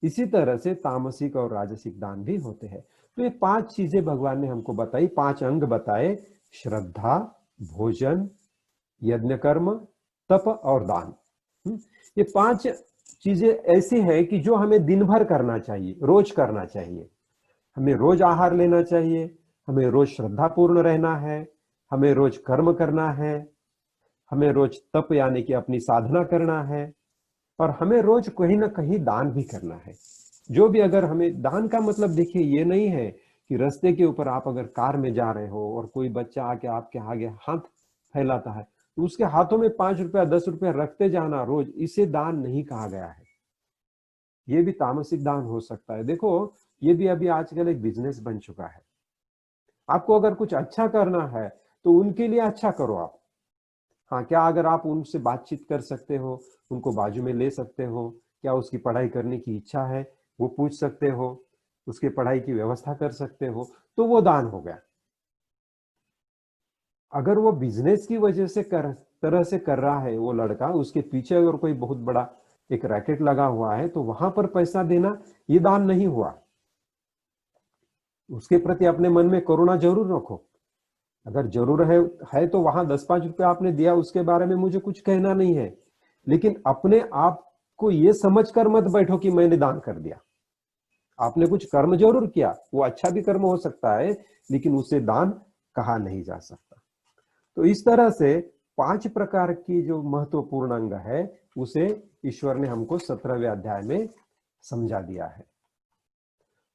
Speaker 2: इसी तरह से तामसिक और राजसिक दान भी होते हैं। तो ये 5 चीजें भगवान ने हमको बताई, 5 अंग बताए, श्रद्धा, भोजन, यज्ञ कर्म, तप और दान। ये 5 चीजें ऐसी है कि जो हमें दिन भर करना चाहिए, रोज करना चाहिए। हमें रोज आहार लेना चाहिए, हमें रोज श्रद्धापूर्ण रहना है, हमें रोज कर्म करना है, हमें रोज तप यानी कि अपनी साधना करना है, और हमें रोज कहीं ना कहीं दान भी करना है। जो भी, अगर हमें दान का मतलब देखिए ये नहीं है कि रास्ते के ऊपर आप अगर कार में जा रहे हो और कोई बच्चा आके आपके आगे हाथ फैलाता है तो उसके हाथों में 5 रुपया 10 रुपया रखते जाना रोज, इसे दान नहीं कहा गया है। ये भी तामसिक दान हो सकता है। देखो, ये भी अभी आजकल एक बिजनेस बन चुका है। आपको अगर कुछ अच्छा करना है तो उनके लिए अच्छा करो आप। हाँ, क्या अगर आप उनसे बातचीत कर सकते हो, उनको बाजू में ले सकते हो, क्या उसकी पढ़ाई करने की इच्छा है वो पूछ सकते हो, उसके पढ़ाई की व्यवस्था कर सकते हो, तो वो दान हो गया। अगर वो बिजनेस की वजह से तरह से कर रहा है वो लड़का, उसके पीछे अगर कोई बहुत बड़ा एक रैकेट लगा हुआ है, तो वहां पर पैसा देना ये दान नहीं हुआ। उसके प्रति अपने मन में करुणा जरूर रखो। अगर जरूर है तो वहां 10-5 रुपया आपने दिया, उसके बारे में मुझे कुछ कहना नहीं है, लेकिन अपने आप को ये समझकर मत बैठो कि मैंने दान कर दिया। आपने कुछ कर्म जरूर किया, वो अच्छा भी कर्म हो सकता है, लेकिन उसे दान कहा नहीं जा सकता। तो इस तरह से 5 प्रकार की जो महत्वपूर्ण अंग है उसे ईश्वर ने हमको 17वें अध्याय में समझा दिया है।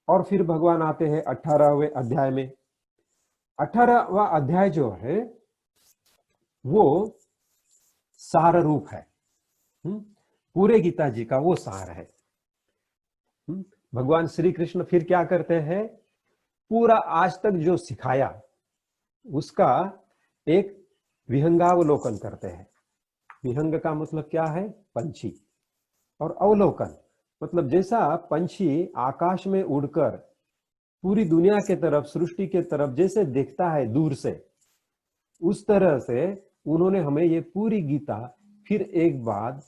Speaker 2: और फिर भगवान आते हैं 18वें अध्याय में। 18वां अध्याय जो है वो सार रूप है। पूरे गीता जी का वो सार है। भगवान श्री कृष्ण फिर क्या करते हैं, पूरा आज तक जो सिखाया उसका एक विहंगावलोकन करते हैं। विहंग का मतलब क्या है, पंछी, और अवलोकन मतलब जैसा पंछी आकाश में उड़कर पूरी दुनिया के तरफ, सृष्टि के तरफ जैसे देखता है दूर से, उस तरह से उन्होंने हमें ये पूरी गीता फिर एक बार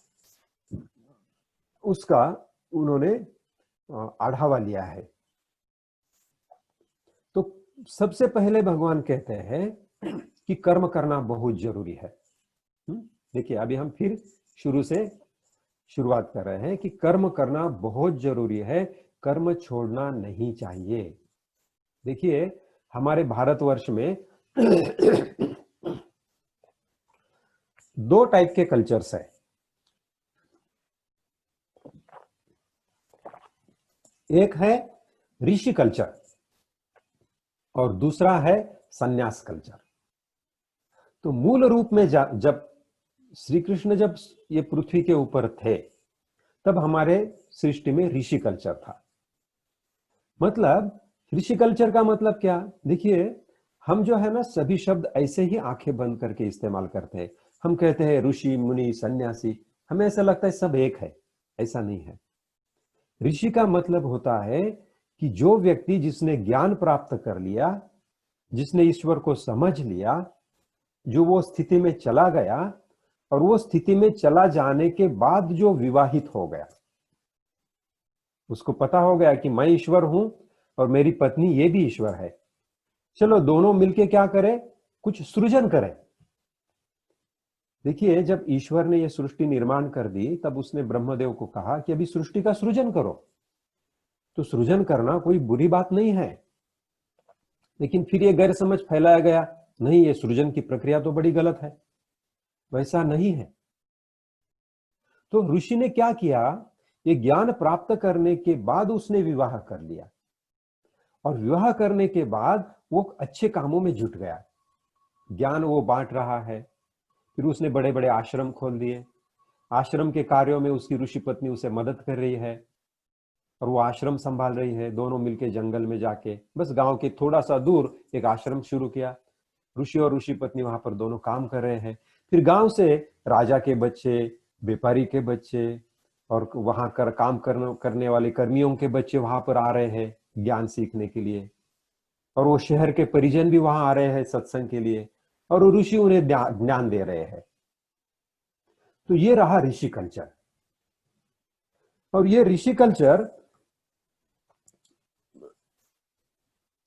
Speaker 2: उसका उन्होंने आढ़ावा लिया है। तो सबसे पहले भगवान कहते हैं कि कर्म करना बहुत जरूरी है। देखिए अभी हम फिर शुरू से शुरुआत कर रहे हैं कि कर्म करना बहुत जरूरी है, कर्म छोड़ना नहीं चाहिए। देखिए हमारे भारतवर्ष में 2 टाइप के कल्चर्स है। एक है ऋषि कल्चर और दूसरा है सन्यास कल्चर। तो मूल रूप में जब श्री कृष्ण जब ये पृथ्वी के ऊपर थे, तब हमारे सृष्टि में ऋषि कल्चर था। मतलब ऋषि कल्चर का मतलब क्या, देखिए हम जो है ना सभी शब्द ऐसे ही आंखें बंद करके इस्तेमाल करते हैं। हम कहते हैं ऋषि, मुनि, सन्यासी, हमें ऐसा लगता है सब एक है। ऐसा नहीं है। ऋषि का मतलब होता है कि जो व्यक्ति जिसने ज्ञान प्राप्त कर लिया, जिसने ईश्वर को समझ लिया, जो वो स्थिति में चला गया, और वो स्थिति में चला जाने के बाद जो विवाहित हो गया, उसको पता हो गया कि मैं ईश्वर हूं और मेरी पत्नी ये भी ईश्वर है, चलो दोनों मिलके क्या करें, कुछ सृजन करें। देखिए जब ईश्वर ने यह सृष्टि निर्माण कर दी, तब उसने ब्रह्मदेव को कहा कि अभी सृष्टि का सृजन करो। तो सृजन करना कोई बुरी बात नहीं है, लेकिन फिर यह गैर समझ फैलाया गया, नहीं ये सृजन की प्रक्रिया तो बड़ी गलत है, वैसा नहीं है। तो ऋषि ने क्या किया, ये ज्ञान प्राप्त करने के बाद उसने विवाह कर लिया, और विवाह करने के बाद वो अच्छे कामों में जुट गया, ज्ञान वो बांट रहा है। फिर उसने बड़े बड़े आश्रम खोल दिए, आश्रम के कार्यों में उसकी ऋषि पत्नी उसे मदद कर रही है, और वो आश्रम संभाल रही है। दोनों मिलके जंगल में जाके बस गांव के थोड़ा सा दूर एक आश्रम शुरू किया। ऋषि और ऋषि पत्नी वहां पर दोनों काम कर रहे हैं। फिर गांव से राजा के बच्चे, व्यापारी के बच्चे, और वहां काम करने वाले कर्मियों के बच्चे वहां पर आ रहे हैं ज्ञान सीखने के लिए, और वो शहर के परिजन भी वहां आ रहे हैं सत्संग के लिए, और ऋषि उन्हें ज्ञान दे रहे हैं। तो ये रहा ऋषि कल्चर। और ये ऋषि कल्चर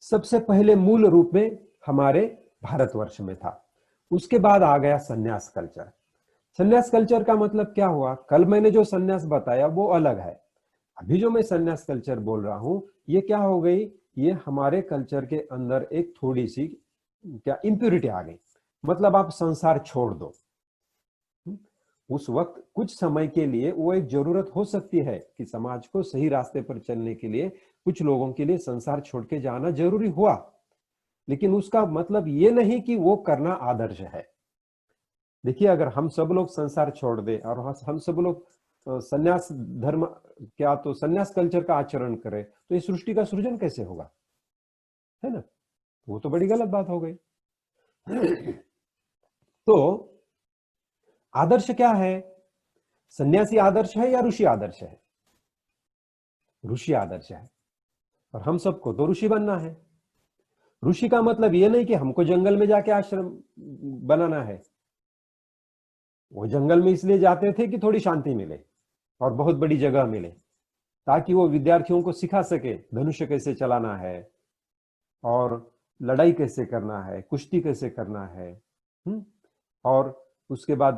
Speaker 2: सबसे पहले मूल रूप में हमारे भारतवर्ष में था। उसके बाद आ गया सन्यास कल्चर। सन्यास कल्चर का मतलब क्या हुआ, कल मैंने जो सन्यास बताया वो अलग है, अभी जो मैं सन्यास कल्चर बोल रहा हूं ये क्या हो गई, ये हमारे कल्चर के अंदर एक थोड़ी सी क्या इंप्योरिटी आ गई। मतलब आप संसार छोड़ दो। उस वक्त कुछ समय के लिए वो एक जरूरत हो सकती है कि समाज को सही रास्ते पर चलने के लिए कुछ लोगों के लिए संसार छोड़ के जाना जरूरी हुआ, लेकिन उसका मतलब ये नहीं कि वो करना आदर्श है। देखिए अगर हम सब लोग संसार छोड़ दे और हम सब लोग सन्यास धर्म क्या तो सन्यास कल्चर का आचरण करें, तो इस सृष्टि का सृजन कैसे होगा, है ना। वो तो बड़ी गलत बात हो गई। तो आदर्श क्या है? सन्यासी आदर्श है या ऋषि आदर्श है? ऋषि आदर्श है। और हम सबको तो ऋषि बनना है। ऋषि का मतलब ये नहीं कि हमको जंगल में जाके आश्रम बनाना है। वो जंगल में इसलिए जाते थे कि थोड़ी शांति मिले और बहुत बड़ी जगह मिले, ताकि वो विद्यार्थियों को सिखा सके धनुष्य कैसे चलाना है और लड़ाई कैसे करना है, कुश्ती कैसे करना है। और उसके बाद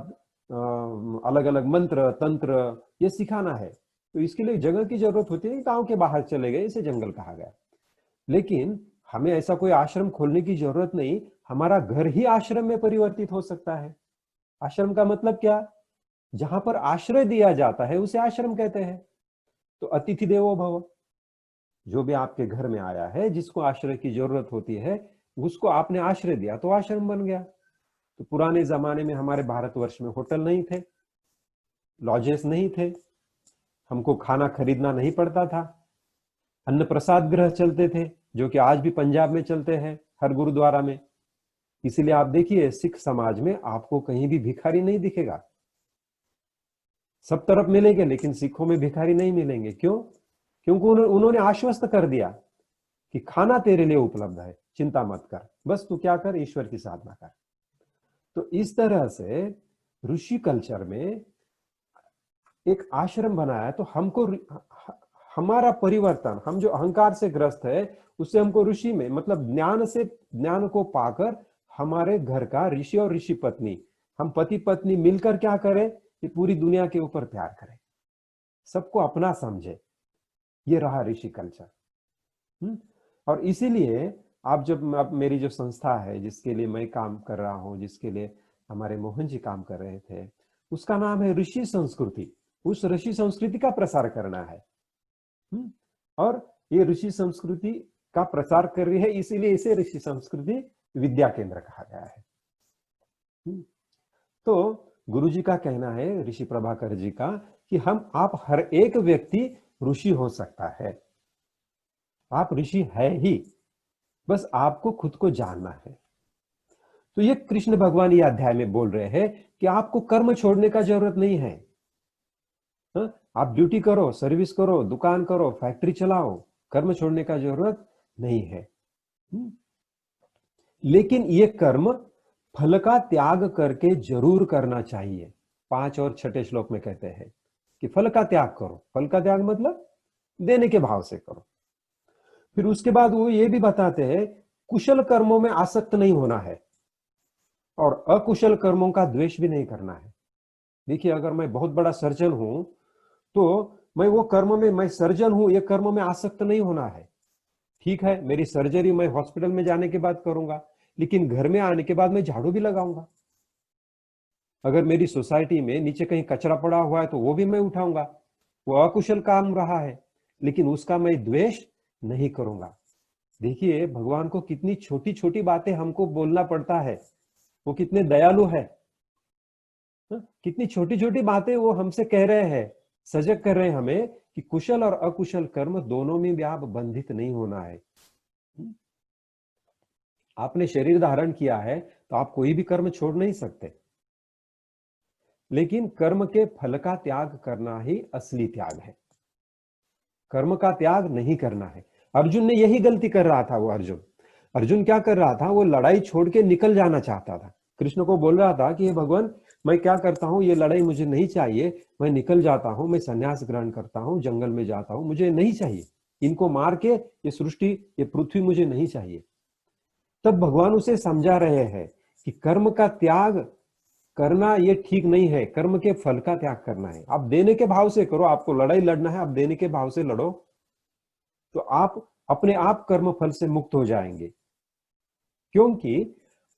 Speaker 2: अलग अलग मंत्र तंत्र ये सिखाना है। तो इसके लिए जगह की जरूरत होती है। गांव के बाहर चले गए, इसे जंगल कहा गया। लेकिन हमें ऐसा कोई आश्रम खोलने की जरूरत नहीं। हमारा घर ही आश्रम में परिवर्तित हो सकता है। आश्रम का मतलब क्या? जहां पर आश्रय दिया जाता है उसे आश्रम कहते हैं। तो अतिथि देवो भव, जो भी आपके घर में आया है, जिसको आश्रय की जरूरत होती है, उसको आपने आश्रय दिया तो आश्रम बन गया। तो पुराने जमाने में हमारे भारतवर्ष में होटल नहीं थे, लॉजेस नहीं थे, हमको खाना खरीदना नहीं पड़ता था, अन्न प्रसाद गृह चलते थे, जो कि आज भी पंजाब में चलते हैं हर गुरुद्वारा में। इसीलिए आप देखिए सिख समाज में आपको कहीं भी भिखारी नहीं दिखेगा। सब तरफ मिलेंगे लेकिन सिखों में भिखारी नहीं मिलेंगे। क्यों? क्योंकि उन्होंने आश्वस्त कर दिया कि खाना तेरे लिए उपलब्ध है, चिंता मत कर, बस तू क्या कर, ईश्वर की साधना कर। तो इस तरह से ऋषि कल्चर में एक आश्रम बनाया। तो हमको हमारा परिवर्तन, हम जो अहंकार से ग्रस्त है उससे हमको ऋषि में, मतलब ज्ञान से, ज्ञान को पाकर हमारे घर का ऋषि और ऋषि पत्नी, हम पति पत्नी मिलकर क्या करें कि पूरी दुनिया के ऊपर प्यार करें, सबको अपना समझे। ये रहा ऋषि कल्चर। और इसीलिए आप जब, अब मेरी जो संस्था है जिसके लिए मैं काम कर रहा हूं, जिसके लिए हमारे मोहन जी काम कर रहे थे, उसका नाम है ऋषि संस्कृति। उस ऋषि संस्कृति का प्रसार करना है। और ये ऋषि संस्कृति का प्रसार कर रही है, इसीलिए इसे ऋषि संस्कृति विद्या केंद्र कहा गया है। तो गुरु जी का कहना है, ऋषि प्रभाकर जी का, कि आप हर एक व्यक्ति ऋषि हो सकता है। आप ऋषि है ही, बस आपको खुद को जानना है। तो ये कृष्ण भगवान ये अध्याय में बोल रहे हैं कि आपको कर्म छोड़ने का जरूरत नहीं है। आप ड्यूटी करो, सर्विस करो, दुकान करो, फैक्ट्री चलाओ, कर्म छोड़ने का जरूरत नहीं है। लेकिन ये कर्म फल का त्याग करके जरूर करना चाहिए। 5 और 6 श्लोक में कहते हैं कि फल का त्याग करो। फल का त्याग मतलब देने के भाव से करो। फिर उसके बाद वो ये भी बताते हैं कुशल कर्मों में आसक्त नहीं होना है और अकुशल कर्मों का द्वेष भी नहीं करना है। देखिए, अगर मैं बहुत बड़ा सर्जन हूं तो मैं वो कर्म में, मैं सर्जन हूं, ये कर्म में आसक्त नहीं होना है। ठीक है, मेरी सर्जरी मैं हॉस्पिटल में जाने के बाद करूंगा, लेकिन घर में आने के बाद मैं झाड़ू भी लगाऊंगा। अगर मेरी सोसाइटी में नीचे कहीं कचरा पड़ा हुआ है तो वो भी मैं उठाऊंगा। वो अकुशल काम रहा है, लेकिन उसका मैं द्वेष नहीं करूंगा। देखिए, भगवान को कितनी छोटी छोटी बातें हमको बोलना पड़ता है। वो कितने दयालु है। कितनी छोटी छोटी बातें वो हमसे कह रहे हैं, सजग कर रहे हैं हमें कि कुशल और अकुशल कर्म दोनों में भी आप बंधित नहीं होना है। आपने शरीर धारण किया है तो आप कोई भी कर्म छोड़ नहीं सकते, लेकिन कर्म के फल का त्याग करना ही असली त्याग है। कर्म का त्याग नहीं करना है। अर्जुन ने यही गलती कर रहा था। वो अर्जुन क्या कर रहा था? वो लड़ाई छोड़ के निकल जाना चाहता था। कृष्ण को बोल रहा था कि हे भगवान, मैं क्या करता हूं, ये लड़ाई मुझे नहीं चाहिए, मैं निकल जाता हूं, मैं संन्यास ग्रहण करता हूं, जंगल में जाता हूं, मुझे नहीं चाहिए, इनको मार के ये सृष्टि, ये पृथ्वी मुझे नहीं चाहिए। तब भगवान उसे समझा रहे हैं कि कर्म का त्याग करना ये ठीक नहीं है, कर्म के फल का त्याग करना है। आप देने के भाव से करो, आपको लड़ाई लड़ना है, आप देने के भाव से लड़ो, तो आप अपने आप कर्म फल से मुक्त हो जाएंगे। क्योंकि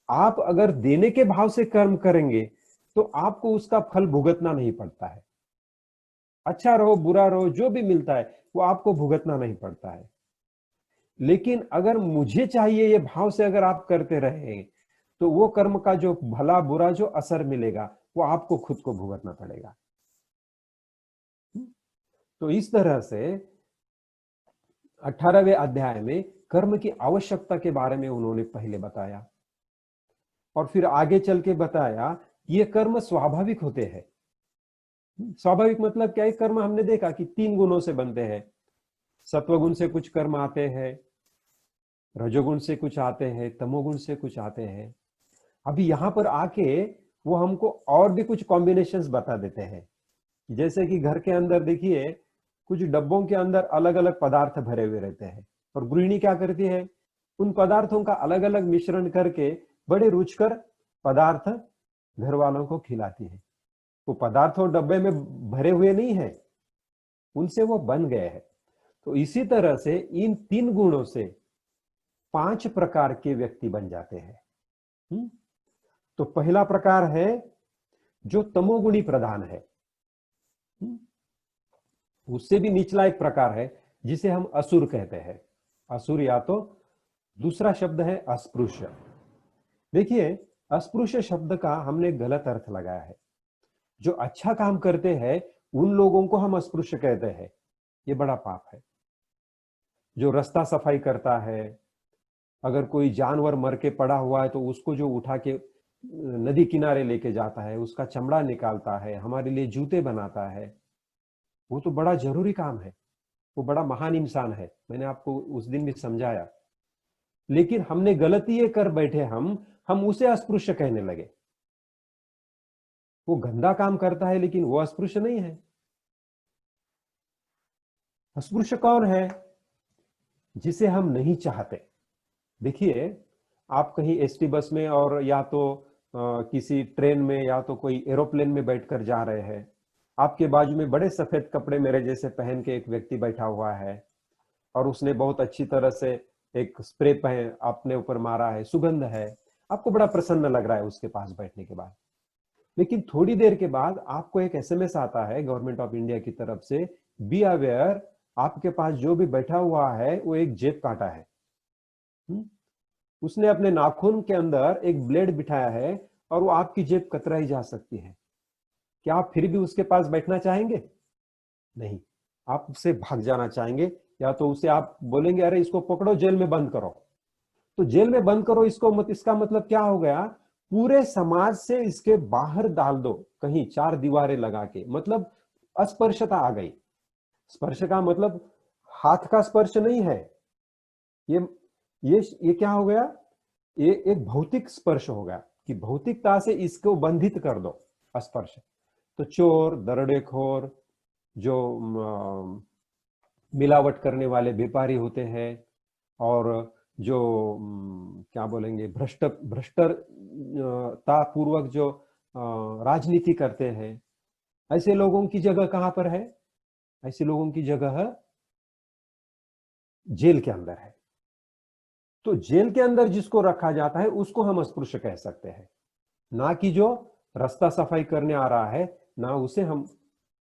Speaker 2: आप अगर देने के भाव से कर्म करेंगे तो आपको उसका फल भुगतना नहीं पड़ता है। अच्छा रहो बुरा रहो, जो भी मिलता है वो आपको भुगतना नहीं पड़ता है। लेकिन अगर मुझे चाहिए ये भाव से अगर आप करते रहे तो वो कर्म का जो भला बुरा जो असर मिलेगा वो आपको खुद को भुगतना पड़ेगा। तो इस तरह से 18वें अध्याय में कर्म की आवश्यकता के बारे में उन्होंने पहले बताया। और फिर आगे चल के बताया ये कर्म स्वाभाविक होते हैं। स्वाभाविक मतलब क्या है? कर्म हमने देखा कि 3 गुणों से बनते हैं। सत्वगुण से कुछ कर्म आते हैं, रजोगुण से कुछ आते हैं, तमोगुण से कुछ आते हैं। अभी यहां पर आके वो हमको और भी कुछ कॉम्बिनेशंस बता देते हैं। जैसे कि घर के अंदर देखिए कुछ डब्बों के अंदर अलग अलग पदार्थ भरे हुए रहते हैं, और गृहिणी क्या करती है, उन पदार्थों का अलग अलग मिश्रण करके बड़े रुचिकर पदार्थ घर वालों को खिलाती है। वो पदार्थ वो डब्बे में भरे हुए नहीं है, उनसे वो बन गए हैं। तो इसी तरह से इन 3 गुणों से 5 प्रकार के व्यक्ति बन जाते हैं। तो पहला प्रकार है जो तमोगुणी प्रधान है। उससे भी निचला एक प्रकार है जिसे हम असुर कहते हैं। असुर या तो दूसरा शब्द है अस्पृश्य। देखिए अस्पृश्य शब्द का हमने गलत अर्थ लगाया है। जो अच्छा काम करते हैं उन लोगों को हम अस्पृश्य कहते हैं, ये बड़ा पाप है। जो रास्ता सफाई करता है, अगर कोई जानवर मर के पड़ा हुआ है तो उसको जो उठा के नदी किनारे लेके जाता है, उसका चमड़ा निकालता है, हमारे लिए जूते बनाता है, वो तो बड़ा जरूरी काम है, वो बड़ा महान इंसान है। मैंने आपको उस दिन भी समझाया। लेकिन हमने गलती ये कर बैठे, हम उसे अस्पृश्य कहने लगे। वो गंदा काम करता है लेकिन वो अस्पृश्य नहीं है। अस्पृश्य कौन है? जिसे हम नहीं चाहते। देखिए आप कहीं एसटी बस में और या तो किसी ट्रेन में या तो कोई एरोप्लेन में बैठकर जा रहे हैं, आपके बाजू में बड़े सफेद कपड़े मेरे जैसे पहन के एक व्यक्ति बैठा हुआ है, और उसने बहुत अच्छी तरह से एक स्प्रे पहन अपने ऊपर मारा है, सुगंध है, आपको बड़ा प्रसन्न लग रहा है उसके पास बैठने के बाद। लेकिन थोड़ी देर के बाद आपको एक एसएमएस आता है गवर्नमेंट ऑफ इंडिया की तरफ से, बी अवेयर, आपके पास जो भी बैठा हुआ है वो एक जेब काटा है। उसने अपने नाखून के अंदर एक ब्लेड बिठाया है और वो आपकी जेब कतराई जा सकती है। क्या आप फिर भी उसके पास बैठना चाहेंगे? नहीं, आप उससे भाग जाना चाहेंगे, या तो उसे आप बोलेंगे अरे इसको पकड़ो, जेल में बंद करो। तो जेल में बंद करो इसका मतलब क्या हो गया? पूरे समाज से इसके बाहर डाल दो, कहीं 4 दीवारें लगा के, मतलब अस्पर्शता आ गई। स्पर्श का मतलब हाथ का स्पर्श नहीं है, ये क्या हो गया? ये एक भौतिक स्पर्श हो गया कि भौतिकता से इसको बंधित कर दो, स्पर्श। तो चोर, दरोडेखोर, जो मिलावट करने वाले व्यापारी होते हैं, और जो क्या बोलेंगे, भ्रष्टता पूर्वक जो राजनीति करते हैं, ऐसे लोगों की जगह कहां पर है? ऐसे लोगों की जगह जेल के अंदर है। तो जेल के अंदर जिसको रखा जाता है उसको हम अस्पृश्य कह सकते हैं, ना कि जो रास्ता सफाई करने आ रहा है, ना उसे हम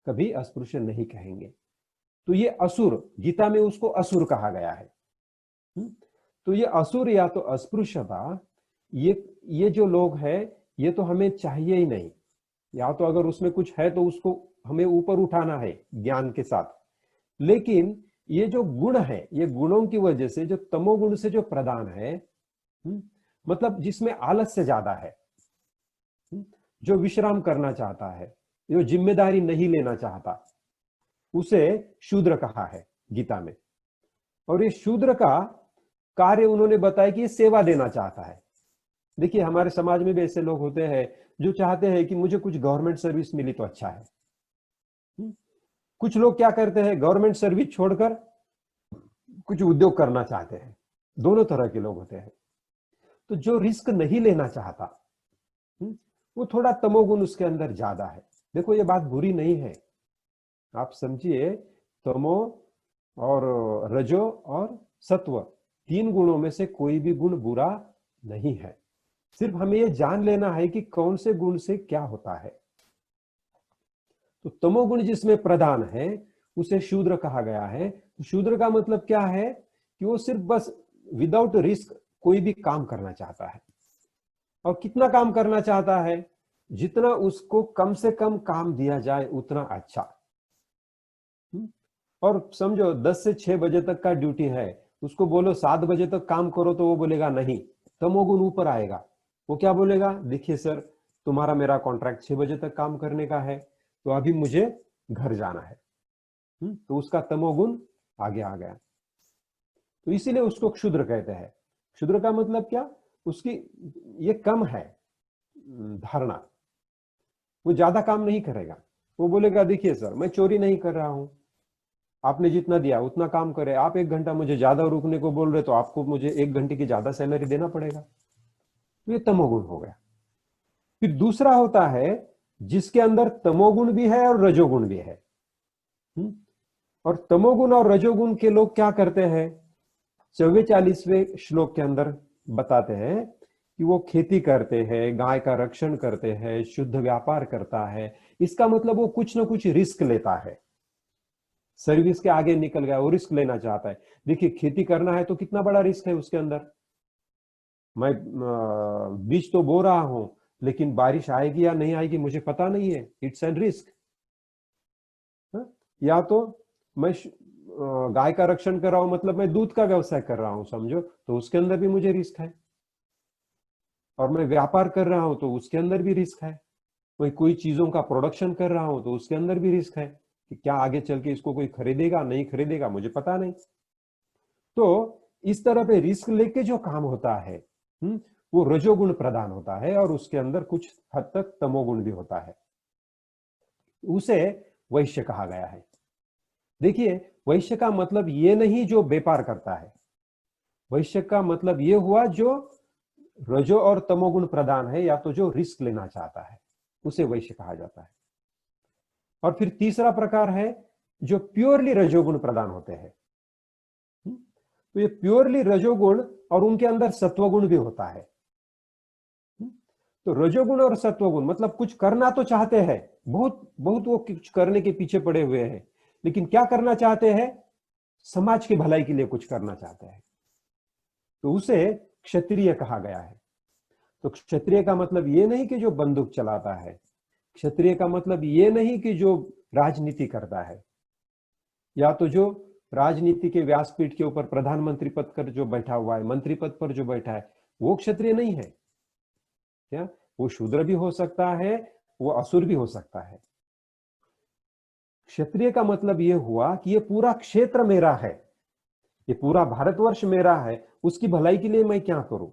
Speaker 2: कभी अस्पृश्य नहीं कहेंगे। तो ये असुर, गीता में उसको असुर कहा गया है। तो ये असुर या तो अस्पृश्यता, ये जो लोग हैं ये तो हमें चाहिए ही नहीं। या तो अगर उसमें कुछ है तो उसको हमें ऊपर उठाना है ज्ञान के साथ। लेकिन ये जो गुण है, ये गुणों की वजह से जो तमोगुण से जो प्रधान है, मतलब जिसमें आलस्य ज्यादा है, जो विश्राम करना चाहता है, जो जिम्मेदारी नहीं लेना चाहता, उसे शूद्र कहा है गीता में। और ये शूद्र का कार्य उन्होंने बताया कि ये सेवा देना चाहता है। देखिए हमारे समाज में भी ऐसे लोग होते हैं जो चाहते हैं कि मुझे कुछ गवर्नमेंट सर्विस मिली तो अच्छा है। कुछ लोग क्या करते हैं, गवर्नमेंट सर्विस छोड़कर कुछ उद्योग करना चाहते हैं। दोनों तरह के लोग होते हैं। तो जो रिस्क नहीं लेना चाहता, वो थोड़ा तमोगुण उसके अंदर ज्यादा है। देखो ये बात बुरी नहीं है, आप समझिए, तमो और रजो और सत्व, 3 गुणों में से कोई भी गुण बुरा नहीं है। सिर्फ हमें ये जान लेना है कि कौन से गुण से क्या होता है। तो तमोगुण जिसमें प्रधान है उसे शूद्र कहा गया है। तो शूद्र का मतलब क्या है कि वो सिर्फ बस विदाउट रिस्क कोई भी काम करना चाहता है। और कितना काम करना चाहता है? जितना उसको कम से कम काम दिया जाए उतना अच्छा। और समझो 10 से 6 बजे तक का ड्यूटी है, उसको बोलो 7 बजे तक काम करो तो वो बोलेगा नहीं, तमोगुण ऊपर आएगा। वो क्या बोलेगा, देखिए सर तुम्हारा मेरा कॉन्ट्रैक्ट 6 बजे तक काम करने का है, तो अभी मुझे घर जाना है। तो उसका तमोगुण आगे आ गया। तो इसीलिए उसको क्षुद्र कहते हैं। क्षुद्र का मतलब क्या, उसकी ये कम है धारणा, वो ज्यादा काम नहीं करेगा। वो बोलेगा देखिए सर मैं चोरी नहीं कर रहा हूं, आपने जितना दिया उतना काम करे, आप 1 घंटा मुझे ज्यादा रुकने को बोल रहे तो आपको मुझे 1 घंटे की ज्यादा सैलरी देना पड़ेगा। तो ये तमोगुण हो गया। फिर दूसरा होता है जिसके अंदर तमोगुण भी है और रजोगुण भी है। और तमोगुण और रजोगुण के लोग क्या करते हैं, 44वें श्लोक के अंदर बताते हैं कि वो खेती करते हैं, गाय का रक्षण करते हैं, शुद्ध व्यापार करता है। इसका मतलब वो कुछ ना कुछ रिस्क लेता है, सर्विस के आगे निकल गया, वो रिस्क लेना चाहता है। देखिए खेती करना है तो कितना बड़ा रिस्क है उसके अंदर। मैं बीज तो बो रहा हूं, लेकिन बारिश आएगी या नहीं आएगी मुझे पता नहीं है, इट्स एन रिस्क। या तो मैं गाय का रक्षण कर रहा हूं, मतलब मैं दूध का व्यवसाय कर रहा हूं समझो, तो उसके अंदर भी मुझे रिस्क है। और मैं व्यापार कर रहा हूं तो उसके अंदर भी रिस्क है। मैं कोई चीजों का प्रोडक्शन कर रहा हूं तो उसके अंदर भी रिस्क है कि क्या आगे चल के इसको कोई खरीदेगा नहीं खरीदेगा मुझे पता नहीं। तो इस तरह पे रिस्क लेके जो काम होता है वो रजोगुण प्रदान होता है, और उसके अंदर कुछ हद तक तमोगुण भी होता है। उसे वैश्य कहा गया है। देखिए वैश्य का मतलब ये नहीं जो व्यापार करता है, वैश्य का मतलब ये हुआ जो रजो और तमोगुण प्रदान है, या तो जो रिस्क लेना चाहता है उसे वैश्य कहा जाता है। और फिर तीसरा प्रकार है जो प्योरली रजोगुण प्रदान होते हैं। तो ये प्योरली रजोगुण और उनके अंदर सत्वगुण भी होता है। तो रजोगुण और सत्वगुण मतलब कुछ करना तो चाहते हैं, बहुत बहुत वो कुछ करने के पीछे पड़े हुए हैं, लेकिन क्या करना चाहते हैं, समाज की भलाई के लिए कुछ करना चाहते हैं, तो उसे क्षत्रिय कहा गया है। तो क्षत्रिय का मतलब ये नहीं कि जो बंदूक चलाता है, क्षत्रिय का मतलब ये नहीं कि जो राजनीति करता है, या तो जो राजनीति के व्यासपीठ के ऊपर प्रधानमंत्री पद पर जो बैठा हुआ है, मंत्री पद पर जो बैठा है, वो क्षत्रिय नहीं है। क्या वो शूद्र भी हो सकता है, वो असुर भी हो सकता है। क्षत्रिय का मतलब ये हुआ कि ये पूरा क्षेत्र मेरा है, ये पूरा भारतवर्ष मेरा है, उसकी भलाई के लिए मैं क्या करूं।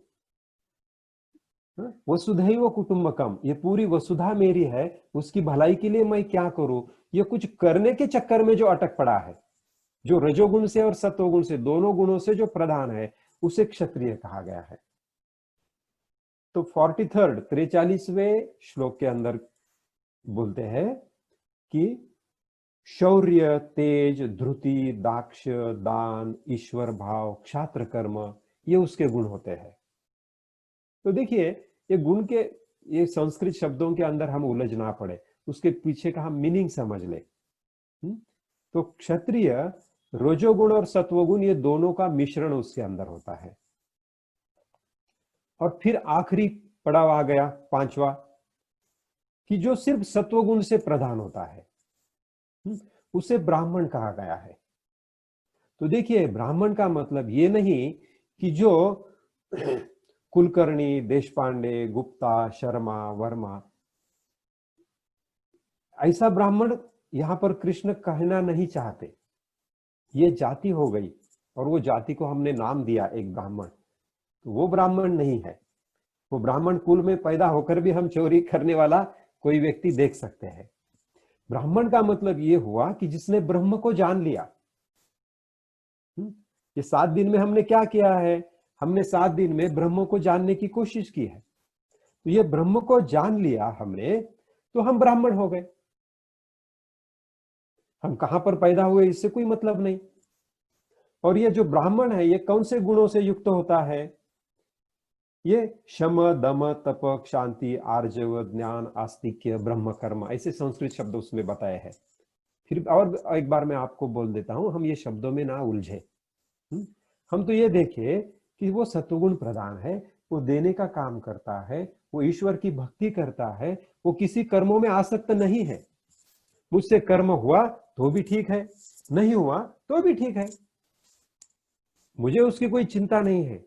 Speaker 2: वसुधैव कुटुंबकम, ये पूरी वसुधा मेरी है, उसकी भलाई के लिए मैं क्या करूं। ये कुछ करने के चक्कर में जो अटक पड़ा है, जो रजोगुण से और सत्वगुण से, दोनों गुणों से जो प्रधान है, उसे क्षत्रिय कहा गया है। तो 43वें श्लोक के अंदर बोलते हैं कि शौर्य, तेज, धृति, दाक्ष, दान, ईश्वर भाव, क्षात्र कर्म, ये उसके गुण होते हैं। तो देखिए ये गुण के, ये संस्कृत शब्दों के अंदर हम उलझ ना पड़े, उसके पीछे का हम मीनिंग समझ ले। तो क्षत्रिय रजोगुण और सत्वगुण ये दोनों का मिश्रण उसके अंदर होता है। और फिर आखिरी पड़ाव आ गया 5वां, कि जो सिर्फ सत्वगुण से प्रधान होता है, उसे ब्राह्मण कहा गया है। तो देखिए ब्राह्मण का मतलब ये नहीं कि जो कुलकर्णी, देशपांडे, गुप्ता, शर्मा, वर्मा, ऐसा ब्राह्मण यहां पर कृष्ण कहना नहीं चाहते। ये जाति हो गई और वो जाति को हमने नाम दिया एक ब्राह्मण, तो वो ब्राह्मण नहीं है। वो ब्राह्मण कुल में पैदा होकर भी हम चोरी करने वाला कोई व्यक्ति देख सकते हैं। ब्राह्मण का मतलब ये हुआ कि जिसने ब्रह्म को जान लिया। ये 7 दिन में हमने क्या किया है, हमने 7 दिन में ब्रह्म को जानने की कोशिश की है। तो ये ब्रह्म को जान लिया हमने, तो हम ब्राह्मण हो गए। हम कहां पर पैदा हुए इससे कोई मतलब नहीं। और ये जो ब्राह्मण है ये कौन से गुणों से युक्त होता है, ये शम, दम, तप, शांति, आर्जव, ज्ञान, आस्तिक्य, ब्रह्म कर्म, ऐसे संस्कृत शब्द उसमें बताए हैं। फिर और एक बार मैं आपको बोल देता हूं, हम ये शब्दों में ना उलझे। हम तो ये देखें कि वो सत्वगुण प्रधान है, वो देने का काम करता है, वो ईश्वर की भक्ति करता है, वो किसी कर्मों में आसक्त नहीं है। मुझसे कर्म हुआ तो भी ठीक है, नहीं हुआ तो भी ठीक है, मुझे उसकी कोई चिंता नहीं है।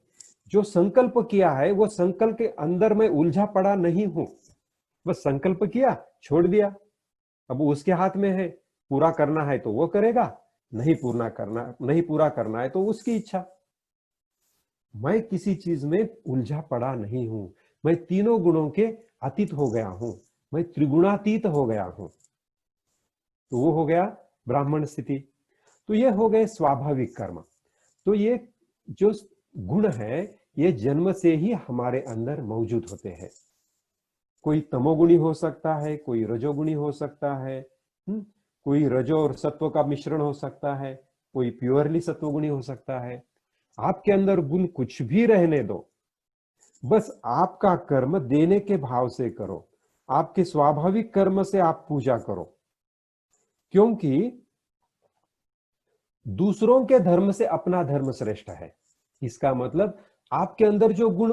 Speaker 2: जो संकल्प किया है वो संकल्प के अंदर मैं उलझा पड़ा नहीं हूं, बस संकल्प किया छोड़ दिया, अब उसके हाथ में है, पूरा करना है तो वो करेगा, नहीं पूरा करना है तो उसकी इच्छा। मैं किसी चीज में उलझा पड़ा नहीं हूं, मैं तीनों गुणों के अतीत हो गया हूं, मैं त्रिगुणातीत हो गया हूं। तो वो हो गया ब्राह्मण स्थिति। तो ये हो गए स्वाभाविक कर्म। तो ये जो गुण है ये जन्म से ही हमारे अंदर मौजूद होते हैं। कोई तमोगुणी हो सकता है, कोई रजोगुणी हो सकता है, कोई रजो और सत्व का मिश्रण हो सकता है, कोई प्योरली सत्वगुणी हो सकता है। आपके अंदर गुण कुछ भी रहने दो, बस आपका कर्म देने के भाव से करो, आपके स्वाभाविक कर्म से आप पूजा करो। क्योंकि दूसरों के धर्म से अपना धर्म श्रेष्ठ है। इसका मतलब आपके अंदर जो गुण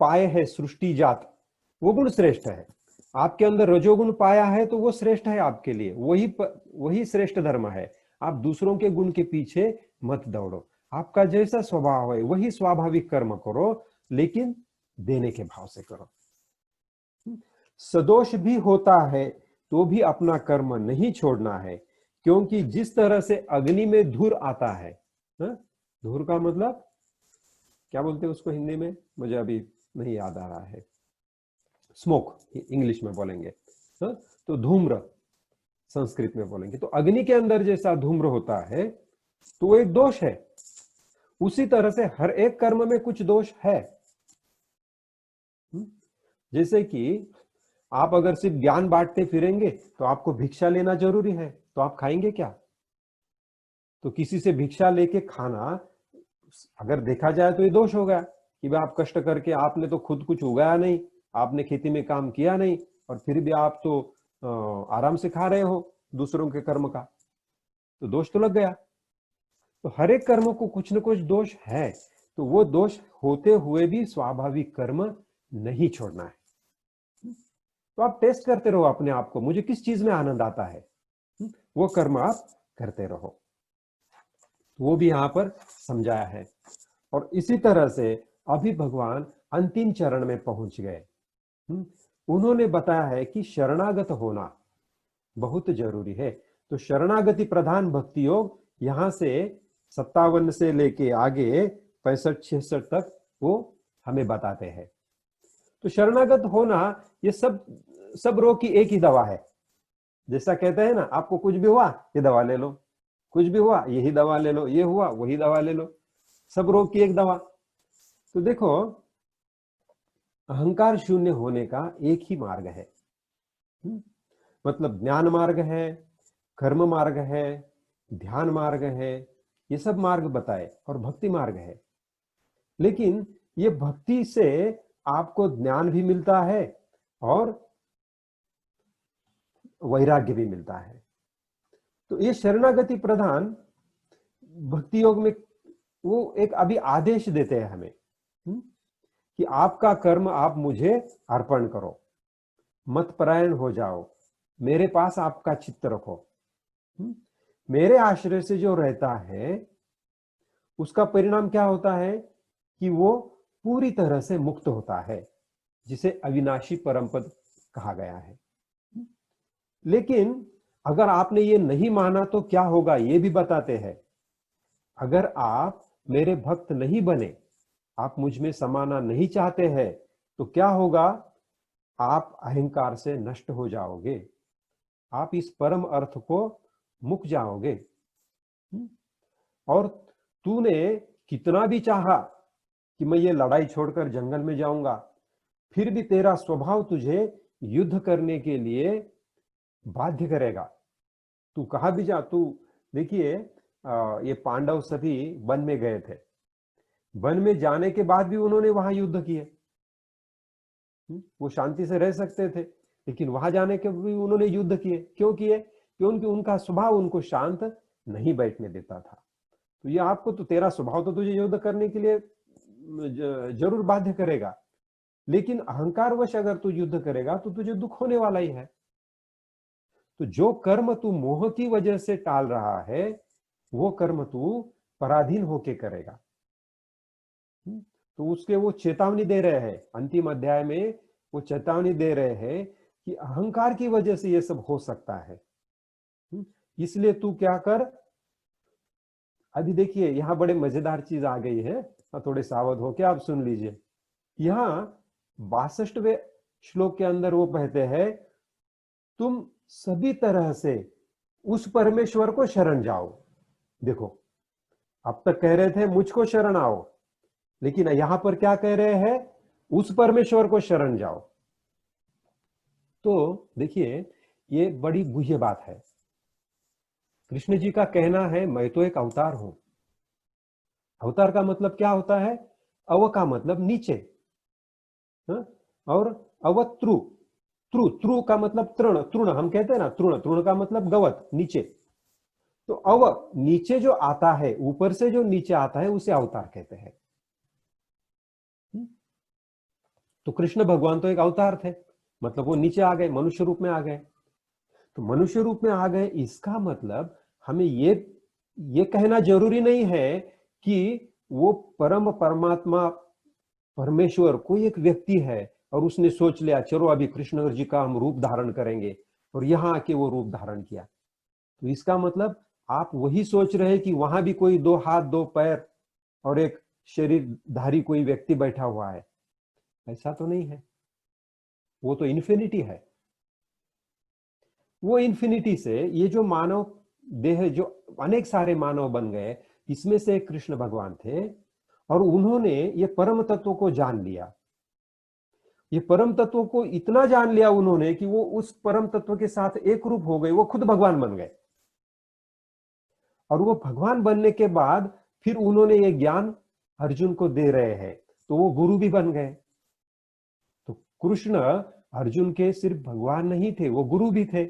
Speaker 2: पाए है सृष्टि जात, वो गुण श्रेष्ठ है। आपके अंदर रजोगुण पाया है तो वो श्रेष्ठ है आपके लिए, वही श्रेष्ठ धर्म है। आप दूसरों के गुण के पीछे मत दौड़ो, आपका जैसा स्वभाव है वही स्वाभाविक कर्म करो, लेकिन देने के भाव से करो। सदोष भी होता है तो भी अपना कर्म नहीं छोड़ना है, क्योंकि जिस तरह से अग्नि में धूर आता है, धूर का मतलब क्या बोलते हैं उसको हिंदी में, मुझे अभी नहीं याद आ रहा है, स्मोक इंग्लिश में बोलेंगे, तो धूम्र संस्कृत में बोलेंगे। तो अग्नि के अंदर जैसा धूम्र होता है तो वो एक दोष है, उसी तरह से हर एक कर्म में कुछ दोष है। जैसे कि आप अगर सिर्फ ज्ञान बांटते फिरेंगे तो आपको भिक्षा लेना जरूरी है, तो आप खाएंगे क्या? तो किसी से भिक्षा लेके खाना अगर देखा जाए तो ये दोष होगा कि भाई आप कष्ट करके, आपने तो खुद कुछ उगाया नहीं, आपने खेती में काम किया नहीं, और फिर भी आप तो आराम से खा रहे हो दूसरों के कर्म का, तो दोष तो लग गया। तो हर एक कर्म को कुछ न कुछ दोष है, तो वो दोष होते हुए भी स्वाभाविक कर्म नहीं छोड़ना है। तो आप टेस्ट करते रहो अपने आप को, मुझे किस चीज में आनंद आता है, वो कर्म आप करते रहो। वो भी यहां पर समझाया है। और इसी तरह से अभी भगवान अंतिम चरण में पहुंच गए। उन्होंने बताया है कि शरणागत होना बहुत जरूरी है। तो शरणागति प्रधान भक्ति योग यहां से 57 से लेके आगे 65-66 तक वो हमें बताते हैं। तो शरणागत होना ये सब रोग की एक ही दवा है। जैसा कहते हैं ना, आपको कुछ भी हुआ ये दवा ले लो, कुछ भी हुआ यही दवा ले लो, ये हुआ वही दवा ले लो, सब रोग की एक दवा। तो देखो, अहंकार शून्य होने का एक ही मार्ग है, मतलब ज्ञान मार्ग है, कर्म मार्ग है, ध्यान मार्ग है, ये सब मार्ग बताए, और भक्ति मार्ग है। लेकिन ये भक्ति से आपको ज्ञान भी मिलता है और वैराग्य भी मिलता है। तो ये शरणागति प्रधान भक्ति योग में वो एक अभी आदेश देते हैं हमें कि आपका कर्म आप मुझे अर्पण करो, मत परायण हो जाओ, मेरे पास आपका चित्त रखो। मेरे आश्रय से जो रहता है उसका परिणाम क्या होता है कि वो पूरी तरह से मुक्त होता है, जिसे अविनाशी परमपद कहा गया है। लेकिन अगर आपने ये नहीं माना तो क्या होगा ये भी बताते हैं। अगर आप मेरे भक्त नहीं बने, आप मुझ में समाना नहीं चाहते हैं, तो क्या होगा, आप अहंकार से नष्ट हो जाओगे, आप इस परम अर्थ को मुक जाओगे। और तूने कितना भी चाहा कि मैं ये लड़ाई छोड़कर जंगल में जाऊंगा, फिर भी तेरा स्वभाव तुझे युद्ध करने के लिए बाध्य करेगा। तू कहा भी जा, तू देखिए, ये पांडव सभी वन में गए थे, वन में जाने के बाद भी उन्होंने वहां युद्ध किए। वो शांति से रह सकते थे, लेकिन वहां जाने के भी उन्होंने युद्ध किए। क्यों किए? क्योंकि उनका स्वभाव उनको शांत नहीं बैठने देता था। तो ये आपको, तो तेरा स्वभाव तो तुझे युद्ध करने के लिए जरूर बाध्य करेगा, लेकिन अहंकारवश अगर तू युद्ध करेगा तो तुझे दुख होने वाला ही है। तो जो कर्म तू मोह की वजह से टाल रहा है, वो कर्म तू पराधीन होके करेगा। तो उसके वो चेतावनी दे रहे हैं, अंतिम अध्याय में वो चेतावनी दे रहे हैं कि अहंकार की वजह से ये सब हो सकता है। इसलिए तू क्या कर, अभी देखिए यहां बड़े मजेदार चीज आ गई है, थोड़े सावध होके आप सुन लीजिए। यहां 62वें श्लोक के अंदर वो कहते हैं, तुम सभी तरह से उस परमेश्वर को शरण जाओ। देखो, अब तक कह रहे थे मुझको शरण आओ, लेकिन यहां पर क्या कह रहे हैं, उस परमेश्वर को शरण जाओ। तो देखिए, ये बड़ी गुह्य बात है। कृष्ण जी का कहना है, मैं तो एक अवतार हूं। अवतार का मतलब क्या होता है, अव का मतलब नीचे, और अवत्रु, त्रु त्रु का मतलब तृण, तृण हम कहते हैं ना, तृण, तृण का मतलब गवत, नीचे। तो अव नीचे जो आता है, ऊपर से जो नीचे आता है उसे अवतार कहते हैं। तो कृष्ण भगवान तो एक अवतार थे, मतलब वो नीचे आ गए, मनुष्य रूप में आ गए। तो मनुष्य रूप में आ गए, इसका मतलब हमें ये कहना जरूरी नहीं है कि वो परम परमात्मा परमेश्वर कोई एक व्यक्ति है और उसने सोच लिया चलो अभी कृष्ण जी का हम रूप धारण करेंगे, और यहां आके वो रूप धारण किया। तो इसका मतलब आप वही सोच रहे हैं कि वहां भी कोई 2 हाथ 2 पैर और एक शरीरधारी कोई व्यक्ति बैठा हुआ है। ऐसा तो नहीं है, वो तो इन्फिनिटी है। वो इन्फिनिटी से ये जो मानव देह, जो अनेक सारे मानव बन गए, इसमें से एक कृष्ण भगवान थे, और उन्होंने ये परम तत्व को जान लिया। ये परम तत्व को इतना जान लिया उन्होंने कि वो उस परम तत्व के साथ एक रूप हो गए, वो खुद भगवान बन गए। और वो भगवान बनने के बाद फिर उन्होंने ये ज्ञान अर्जुन को दे रहे हैं, तो वो गुरु भी बन गए। तो कृष्ण अर्जुन के सिर्फ भगवान नहीं थे, वो गुरु भी थे।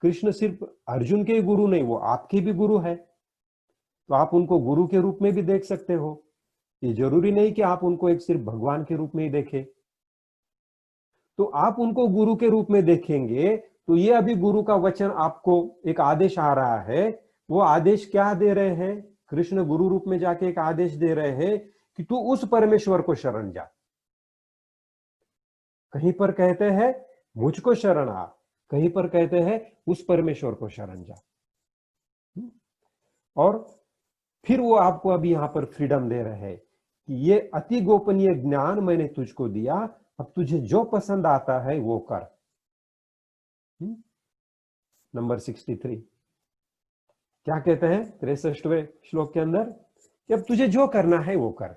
Speaker 2: कृष्ण सिर्फ अर्जुन के गुरु नहीं, वो आपके भी गुरु है। तो आप उनको गुरु के रूप में भी देख सकते हो। ये जरूरी नहीं कि आप उनको एक सिर्फ भगवान के रूप में ही देखें। तो आप उनको गुरु के रूप में देखेंगे तो ये अभी गुरु का वचन आपको एक आदेश आ रहा है। वो आदेश क्या दे रहे हैं, कृष्ण गुरु रूप में जाके एक आदेश दे रहे हैं कि तू उस परमेश्वर को शरण जा। कहीं पर कहते हैं मुझको शरण आ, कहीं पर कहते हैं उस परमेश्वर को शरण जा। और फिर वो आपको अभी यहां पर फ्रीडम दे रहे हैं कि ये अति गोपनीय ज्ञान मैंने तुझको दिया, अब तुझे जो पसंद आता है वो कर। नंबर 63 क्या कहते हैं 63वें श्लोक के अंदर, कि अब तुझे जो करना है वो कर।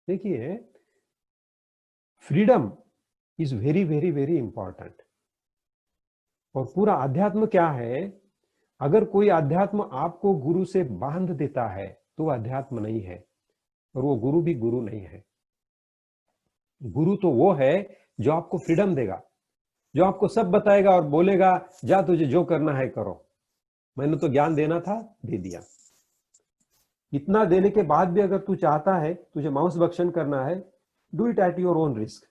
Speaker 2: देखिए, freedom is very very very important. और पूरा अध्यात्म क्या है, अगर कोई अध्यात्म आपको गुरु से बांध देता है तो अध्यात्म नहीं है, और वो गुरु भी गुरु नहीं है। गुरु तो वो है जो आपको फ्रीडम देगा, जो आपको सब बताएगा और बोलेगा जा तुझे जो करना है करो, मैंने तो ज्ञान देना था दे दिया। इतना देने के बाद भी अगर तू चाहता है तुझे मांस भक्षण करना है, do it at your own risk,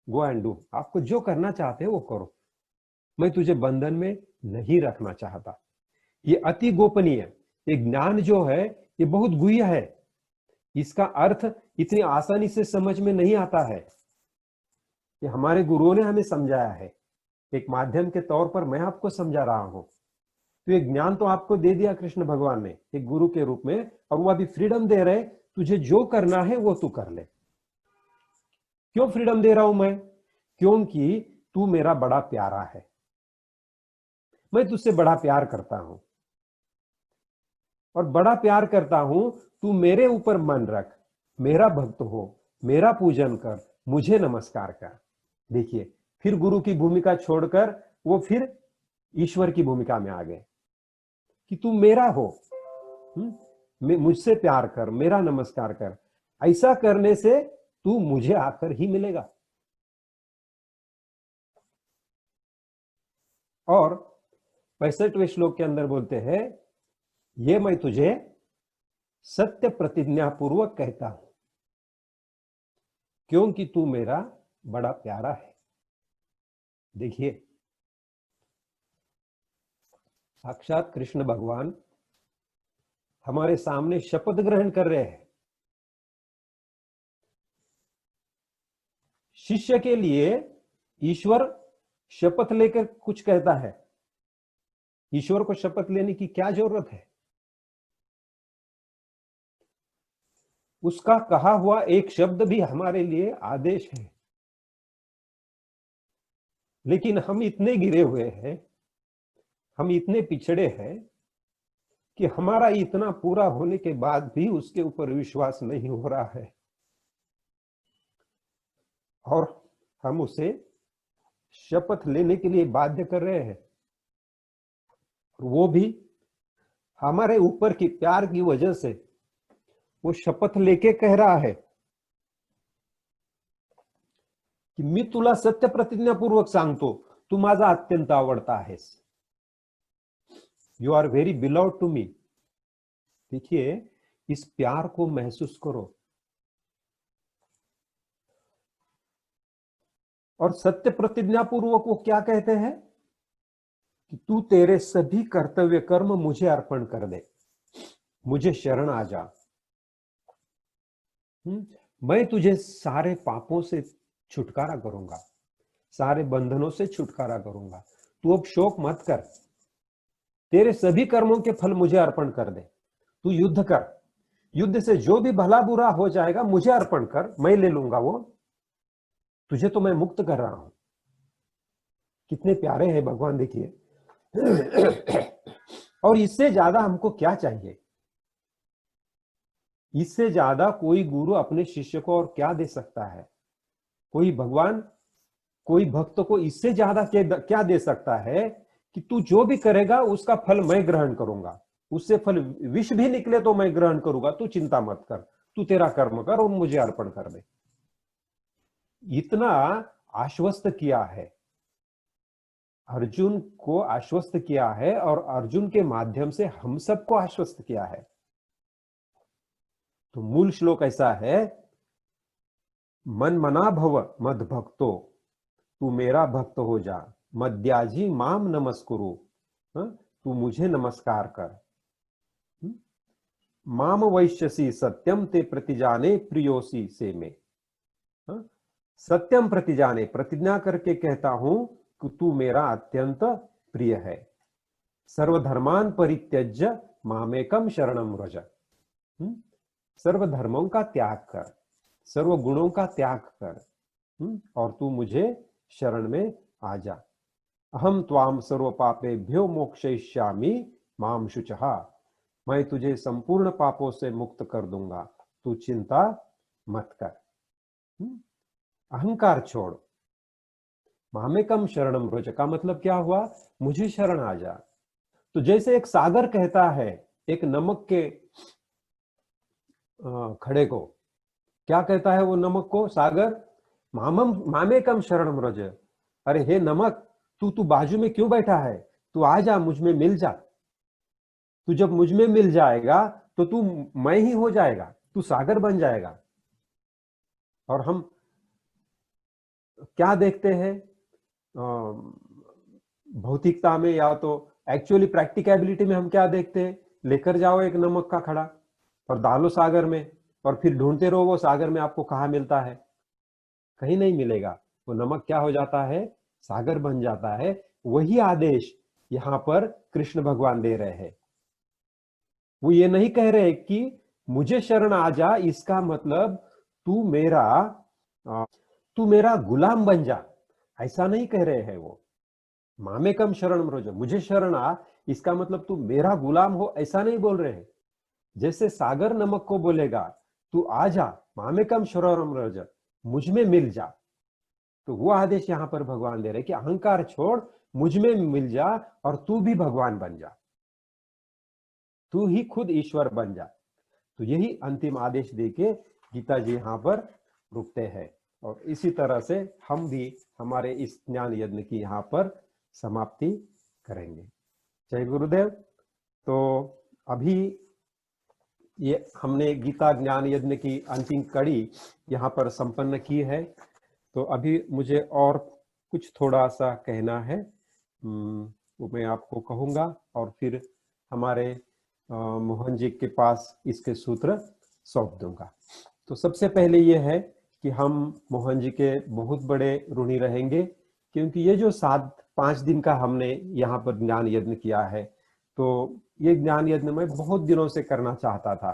Speaker 2: go and do, आपको जो करना चाहते हैं वो करो, मैं तुझे बंधन में नहीं रखना चाहता। ये अति गोपनीय, ये ज्ञान जो है ये बहुत गुह्य है, इसका अर्थ इतनी आसानी से समझ में नहीं आता है। ये हमारे गुरुओं ने हमें समझाया है, एक माध्यम के तौर पर मैं आपको समझा रहा हूं। तो ये ज्ञान तो आपको दे दिया कृष्ण भगवान ने एक गुरु के रूप में, और वो अभी फ्रीडम दे रहे, तुझे जो करना है वो तू कर ले। क्यों फ्रीडम दे रहा हूं मैं, क्योंकि तू मेरा बड़ा प्यारा है, मैं तुझसे बड़ा प्यार करता हूं, और बड़ा प्यार करता हूं, तू मेरे ऊपर मन रख, मेरा भक्त हो, मेरा पूजन कर, मुझे नमस्कार कर। देखिए, फिर गुरु की भूमिका छोड़कर वो फिर ईश्वर की भूमिका में आ गए कि तू मेरा हो, मुझसे प्यार कर, मेरा नमस्कार कर। ऐसा करने से तू मुझे आकर ही मिलेगा। और 65वें श्लोक के अंदर बोलते हैं, ये मैं तुझे सत्य प्रतिज्ञा पूर्वक कहता हूं, क्योंकि तू मेरा बड़ा प्यारा है। देखिए, साक्षात कृष्ण भगवान हमारे सामने शपथ ग्रहण कर रहे हैं शिष्य के लिए ईश्वर शपथ लेकर कुछ कहता है। ईश्वर को शपथ लेने की क्या जरूरत है? उसका कहा हुआ एक शब्द भी हमारे लिए आदेश है। लेकिन हम इतने गिरे हुए हैं, हम इतने पिछड़े हैं कि हमारा इतना पूरा होने के बाद भी उसके ऊपर विश्वास नहीं हो रहा है, और हम उसे शपथ लेने के लिए बाध्य कर रहे हैं। वो भी हमारे ऊपर की प्यार की वजह से वो शपथ लेके कह रहा है की मी तुला सत्य प्रतिज्ञापूर्वक सांगतो, तू माझा अत्यंत आवडता आहेस, you are very beloved to me. देखिए, इस प्यार को महसूस करो। और सत्य प्रतिज्ञापूर्वक वो क्या कहते हैं कि तू तेरे सभी कर्तव्य कर्म मुझे अर्पण कर दे, मुझे शरण आ जा। मैं तुझे सारे पापों से छुटकारा करूंगा, सारे बंधनों से छुटकारा करूंगा। तू अब शोक मत कर, तेरे सभी कर्मों के फल मुझे अर्पण कर दे। तू युद्ध कर, युद्ध से जो भी भला बुरा हो जाएगा मुझे अर्पण कर, मैं ले लूंगा वो। तुझे तो मैं मुक्त कर रहा हूं। कितने प्यारे हैं भगवान, देखिए। और इससे ज्यादा हमको क्या चाहिए? इससे ज्यादा कोई गुरु अपने शिष्य को और क्या दे सकता है? कोई भगवान कोई भक्त को इससे ज्यादा क्या दे सकता है कि तू जो भी करेगा उसका फल मैं ग्रहण करूंगा, उससे फल विष भी निकले तो मैं ग्रहण करूंगा, तू चिंता मत कर, तू तेरा कर्म कर और मुझे अर्पण कर दे। इतना आश्वस्त किया है, अर्जुन को आश्वस्त किया है, और अर्जुन के माध्यम से हम सबको आश्वस्त किया है। तो मूल श्लोक ऐसा है, मन मना भव मद भक्तो, तू मेरा भक्त हो जा, मद्याजी माम नमस्कुरु, तू मुझे नमस्कार कर। माम वैश्यसी सत्यम ते प्रतिजाने प्रियोसी से में। सत्यम प्रतिजाने, प्रतिज्ञा करके कहता हूं कि तू मेरा अत्यंत प्रिय है। सर्वधर्मान परित्यज्य मामेकम शरणम व्रज। सर्व धर्मों का त्याग कर, सर्व गुणों का त्याग कर, और तू मुझे शरण में आ जा। अहम त्वाम सर्व पापेभ्यो मोक्षयिष्यामि माम शुचहा। मैं तुझे संपूर्ण पापों से मुक्त कर दूंगा, तू चिंता मत कर। अहंकार छोड़। मामेकम शरणम व्रज का मतलब क्या हुआ? मुझे शरण आ जा। तो जैसे एक सागर कहता है एक नमक के खड़े को, क्या कहता है वो नमक को? सागर मामेकम शरणम व्रज। अरे हे नमक, तू बाजू में क्यों बैठा है? तू आ जा, मुझ में मिल जा। तू जब मुझ में मिल जाएगा तो तू मैं ही हो जाएगा, तू सागर बन जाएगा। और हम क्या देखते हैं भौतिकता में, या तो एक्चुअली प्रैक्टिकैबिलिटी में हम क्या देखते हैं? लेकर जाओ एक नमक का खड़ा और डालो सागर में, और फिर ढूंढते रहो वो सागर में आपको कहाँ मिलता है? कहीं नहीं मिलेगा। वो नमक क्या हो जाता है? सागर बन जाता है। वही आदेश यहां पर कृष्ण भगवान दे रहे हैं। वो ये नहीं कह रहे कि मुझे शरण आ जा, इसका मतलब तू मेरा गुलाम बन जा, ऐसा नहीं कह रहे हैं वो। मामेकम शरणम व्रज, मुझे शरण आ, इसका मतलब तू मेरा गुलाम हो, ऐसा नहीं बोल रहे हैं। जैसे सागर नमक को बोलेगा तू आ जा, मामेकम शरणम व्रज, मुझ में मिल जा, तो वो आदेश यहां पर भगवान दे रहे कि अहंकार छोड़, मुझ में मिल जा, और तू भी भगवान बन जा, तू ही खुद ईश्वर बन जा। तो यही अंतिम आदेश देके गीता जी यहां पर रुकते हैं, और इसी तरह से हम भी हमारे इस ज्ञान यज्ञ की यहाँ पर समाप्ति करेंगे। जय गुरुदेव। तो अभी ये हमने गीता ज्ञान यज्ञ की अंतिम कड़ी यहाँ पर संपन्न की है। तो अभी मुझे और कुछ थोड़ा सा कहना है, वो मैं आपको कहूँगा, और फिर हमारे मोहन जी के पास इसके सूत्र सौंप दूंगा। तो सबसे पहले ये है कि हम मोहन जी के बहुत बड़े ऋणी रहेंगे, क्योंकि ये जो 5 दिन का हमने यहाँ पर ज्ञान यज्ञ किया है, तो ये ज्ञान यज्ञ मैं बहुत दिनों से करना चाहता था,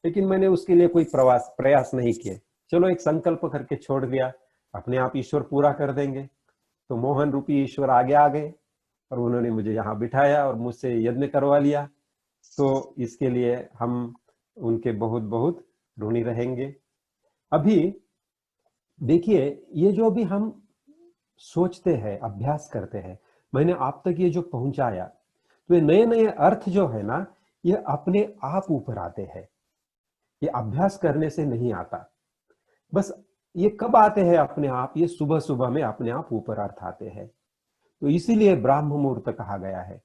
Speaker 2: लेकिन मैंने उसके लिए कोई प्रयास नहीं किए। चलो एक संकल्प करके छोड़ दिया, अपने आप ईश्वर पूरा कर देंगे। तो मोहन रूपी ईश्वर आगे आ गए और उन्होंने मुझे यहाँ बिठाया और मुझसे यज्ञ करवा लिया। तो इसके लिए हम उनके बहुत बहुत ऋणी रहेंगे। अभी देखिए, ये जो भी हम सोचते हैं, अभ्यास करते हैं, मैंने आप तक ये जो पहुंचाया, तो ये नए नए अर्थ जो है ना, ये अपने आप ऊपर आते हैं। ये अभ्यास करने से नहीं आता। बस ये कब आते हैं अपने आप? ये सुबह सुबह में अपने आप ऊपर अर्थ आते हैं। तो इसीलिए ब्राह्म मुहूर्त कहा गया है।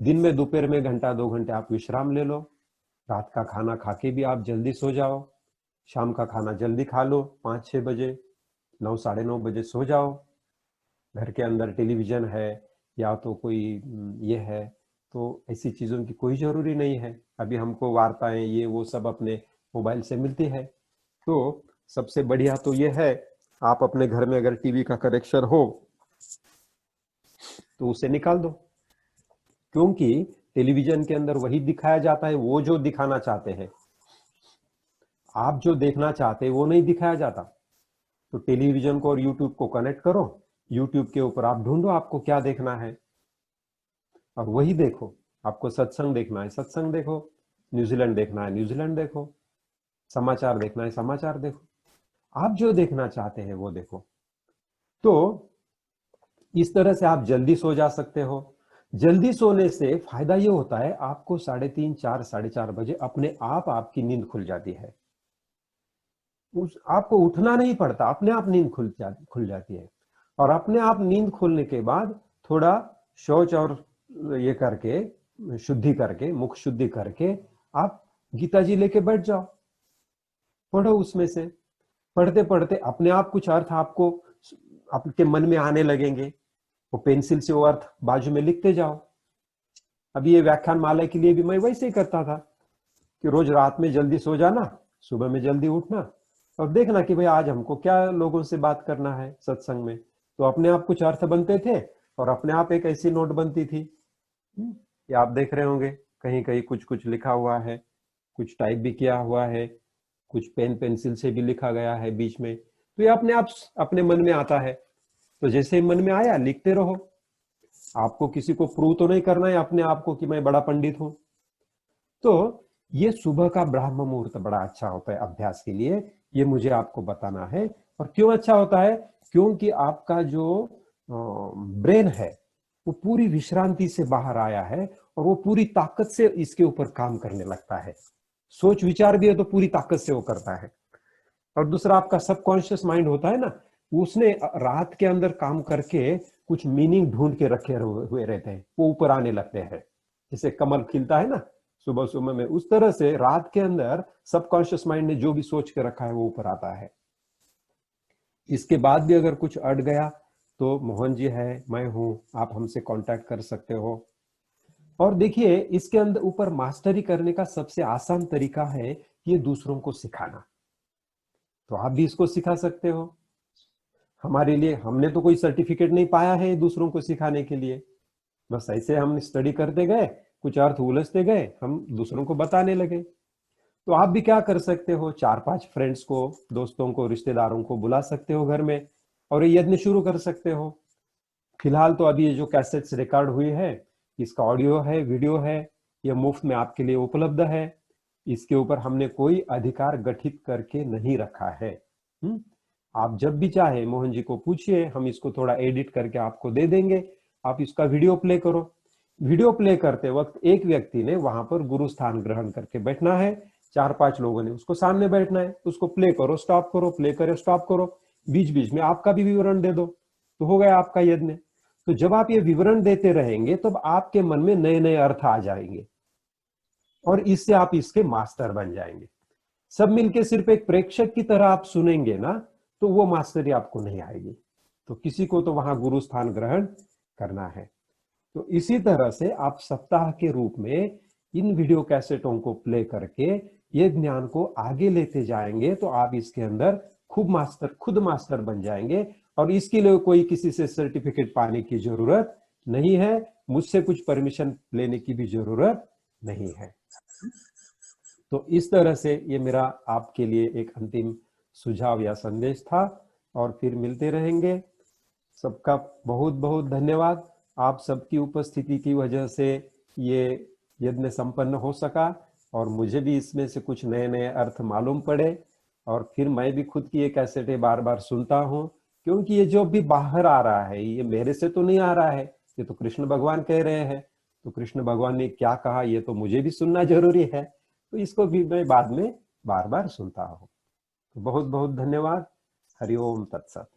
Speaker 2: दिन में दोपहर में घंटा 2 घंटे आप विश्राम ले लो, रात का खाना खा के भी आप जल्दी सो जाओ, शाम का खाना जल्दी खा लो, 5-6 बजे, 9 साढ़े 9 बजे सो जाओ। घर के अंदर टेलीविजन है या तो कोई ये है, तो ऐसी चीजों की कोई जरूरी नहीं है। अभी हमको वार्ताएं ये वो सब अपने मोबाइल से मिलती है। तो सबसे बढ़िया तो ये है, आप अपने घर में अगर टीवी का कनेक्शन हो तो उसे निकाल दो, क्योंकि टेलीविजन के अंदर वही दिखाया जाता है, वो जो दिखाना चाहते हैं। आप जो देखना चाहते हैं वो नहीं दिखाया जाता। तो टेलीविजन को और यूट्यूब को कनेक्ट करो, यूट्यूब के ऊपर आप ढूंढो आपको क्या देखना है और वही देखो। आपको सत्संग देखना है सत्संग देखो, न्यूजीलैंड देखना है न्यूजीलैंड देखो, समाचार देखना है समाचार देखो, आप जो देखना चाहते हैं वो देखो। तो इस तरह से आप जल्दी सो जा सकते हो। जल्दी सोने से फायदा ये होता है, आपको 3:30 4 4:30 बजे अपने आप आपकी नींद खुल जाती है। आपको उठना नहीं पड़ता, अपने आप नींद खुल जाती है। और अपने आप नींद खुलने के बाद थोड़ा शौच और ये करके शुद्धि करके, मुख शुद्धि करके आप गीता जी लेके बैठ जाओ, पढ़ो उसमें से। पढ़ते पढ़ते अपने आप कुछ अर्थ आपको आपके मन में आने लगेंगे, वो पेंसिल से वो अर्थ बाजू में लिखते जाओ। अभी ये व्याख्यान माला के लिए भी मैं वैसे ही करता था कि रोज रात में जल्दी सो जाना, सुबह में जल्दी उठना और देखना कि भाई आज हमको क्या लोगों से बात करना है सत्संग में। तो अपने आप कुछ अर्थ बनते थे और अपने आप एक ऐसी नोट बनती थी। ये आप देख रहे होंगे कहीं कहीं कुछ कुछ लिखा हुआ है, कुछ टाइप भी किया हुआ है, कुछ पेन पेंसिल से भी लिखा गया है बीच में। तो ये अपने आप अपने मन में आता है। तो जैसे मन में आया लिखते रहो। आपको किसी को प्रूव तो नहीं करना है अपने आप को कि मैं बड़ा पंडित हूं। तो ये सुबह का ब्राह्म मुहूर्त बड़ा अच्छा होता है अभ्यास के लिए, ये मुझे आपको बताना है। और क्यों अच्छा होता है? क्योंकि आपका जो ब्रेन है वो पूरी विश्रांति से बाहर आया है और वो पूरी ताकत से इसके ऊपर काम करने लगता है। सोच विचार भी है तो पूरी ताकत से वो करता है। और दूसरा आपका सबकॉन्शियस माइंड होता है ना, उसने रात के अंदर काम करके कुछ मीनिंग ढूंढ के रखे हुए रहते हैं, वो ऊपर आने लगते हैं। जैसे कमल खिलता है ना सुबह सुबह में, उस तरह से रात के अंदर सबकॉन्शियस माइंड ने जो भी सोच के रखा है वो ऊपर आता है। इसके बाद भी अगर कुछ अड़ गया तो मोहन जी है, मैं हूं, आप हमसे कांटेक्ट कर सकते हो। और देखिए इसके अंदर ऊपर मास्टरी करने का सबसे आसान तरीका है ये दूसरों को सिखाना। तो आप भी इसको सिखा सकते हो। हमारे लिए, हमने तो कोई सर्टिफिकेट नहीं पाया है दूसरों को सिखाने के लिए, बस ऐसे हम स्टडी करते गए, कुछ अर्थ उलझते गए, हम दूसरों को बताने लगे। तो आप भी क्या कर सकते हो, 4-5 फ्रेंड्स को, दोस्तों को, रिश्तेदारों को बुला सकते हो घर में और ये यज्ञ शुरू कर सकते हो। फिलहाल तो अभी ये जो कैसेट्स रिकॉर्ड हुई है, इसका ऑडियो है, वीडियो है, ये मुफ्त में आपके लिए उपलब्ध है। इसके ऊपर हमने कोई अधिकार गठित करके नहीं रखा है। आप जब भी चाहे मोहन जी को पूछिए, हम इसको थोड़ा एडिट करके आपको दे देंगे, आप इसका वीडियो प्ले करो। वीडियो प्ले करते वक्त एक व्यक्ति ने वहां पर गुरु स्थान ग्रहण करके बैठना है, 4-5 लोगों ने उसको सामने बैठना है, उसको प्ले करो स्टॉप करो, प्ले करो स्टॉप करो, बीच बीच में आपका भी विवरण दे दो, तो हो गया आपका यज्ञ। तो जब आप ये विवरण देते रहेंगे तब आपके मन में नए नए अर्थ आ जाएंगे और इससे आप इसके मास्टर बन जाएंगे। सब मिलके सिर्फ एक प्रेक्षक की तरह आप सुनेंगे ना, तो वो मास्टरी आपको नहीं आएगी। तो किसी को तो वहां गुरु स्थान ग्रहण करना है। तो इसी तरह से आप सप्ताह के रूप में इन वीडियो कैसेटों को प्ले करके ये ज्ञान को आगे लेते जाएंगे तो आप इसके अंदर खुद मास्टर बन जाएंगे और इसके लिए कोई किसी से सर्टिफिकेट पाने की जरूरत नहीं है, मुझसे कुछ परमिशन लेने की भी जरूरत नहीं है। तो इस तरह से ये मेरा आपके लिए एक अंतिम सुझाव या संदेश था, और फिर मिलते रहेंगे। सबका बहुत बहुत धन्यवाद। आप सबकी उपस्थिति की वजह से ये यज्ञ संपन्न हो सका और मुझे भी इसमें से कुछ नए नए अर्थ मालूम पड़े, और फिर मैं भी खुद की ये कैसेटें बार बार सुनता हूँ, क्योंकि ये जो भी बाहर आ रहा है ये मेरे से तो नहीं आ रहा है, ये तो कृष्ण भगवान कह रहे हैं। तो कृष्ण भगवान ने क्या कहा ये तो मुझे भी सुनना जरूरी है, तो इसको भी मैं बाद में बार बार सुनता हूँ। तो बहुत बहुत धन्यवाद। हरि ओम तत्सत।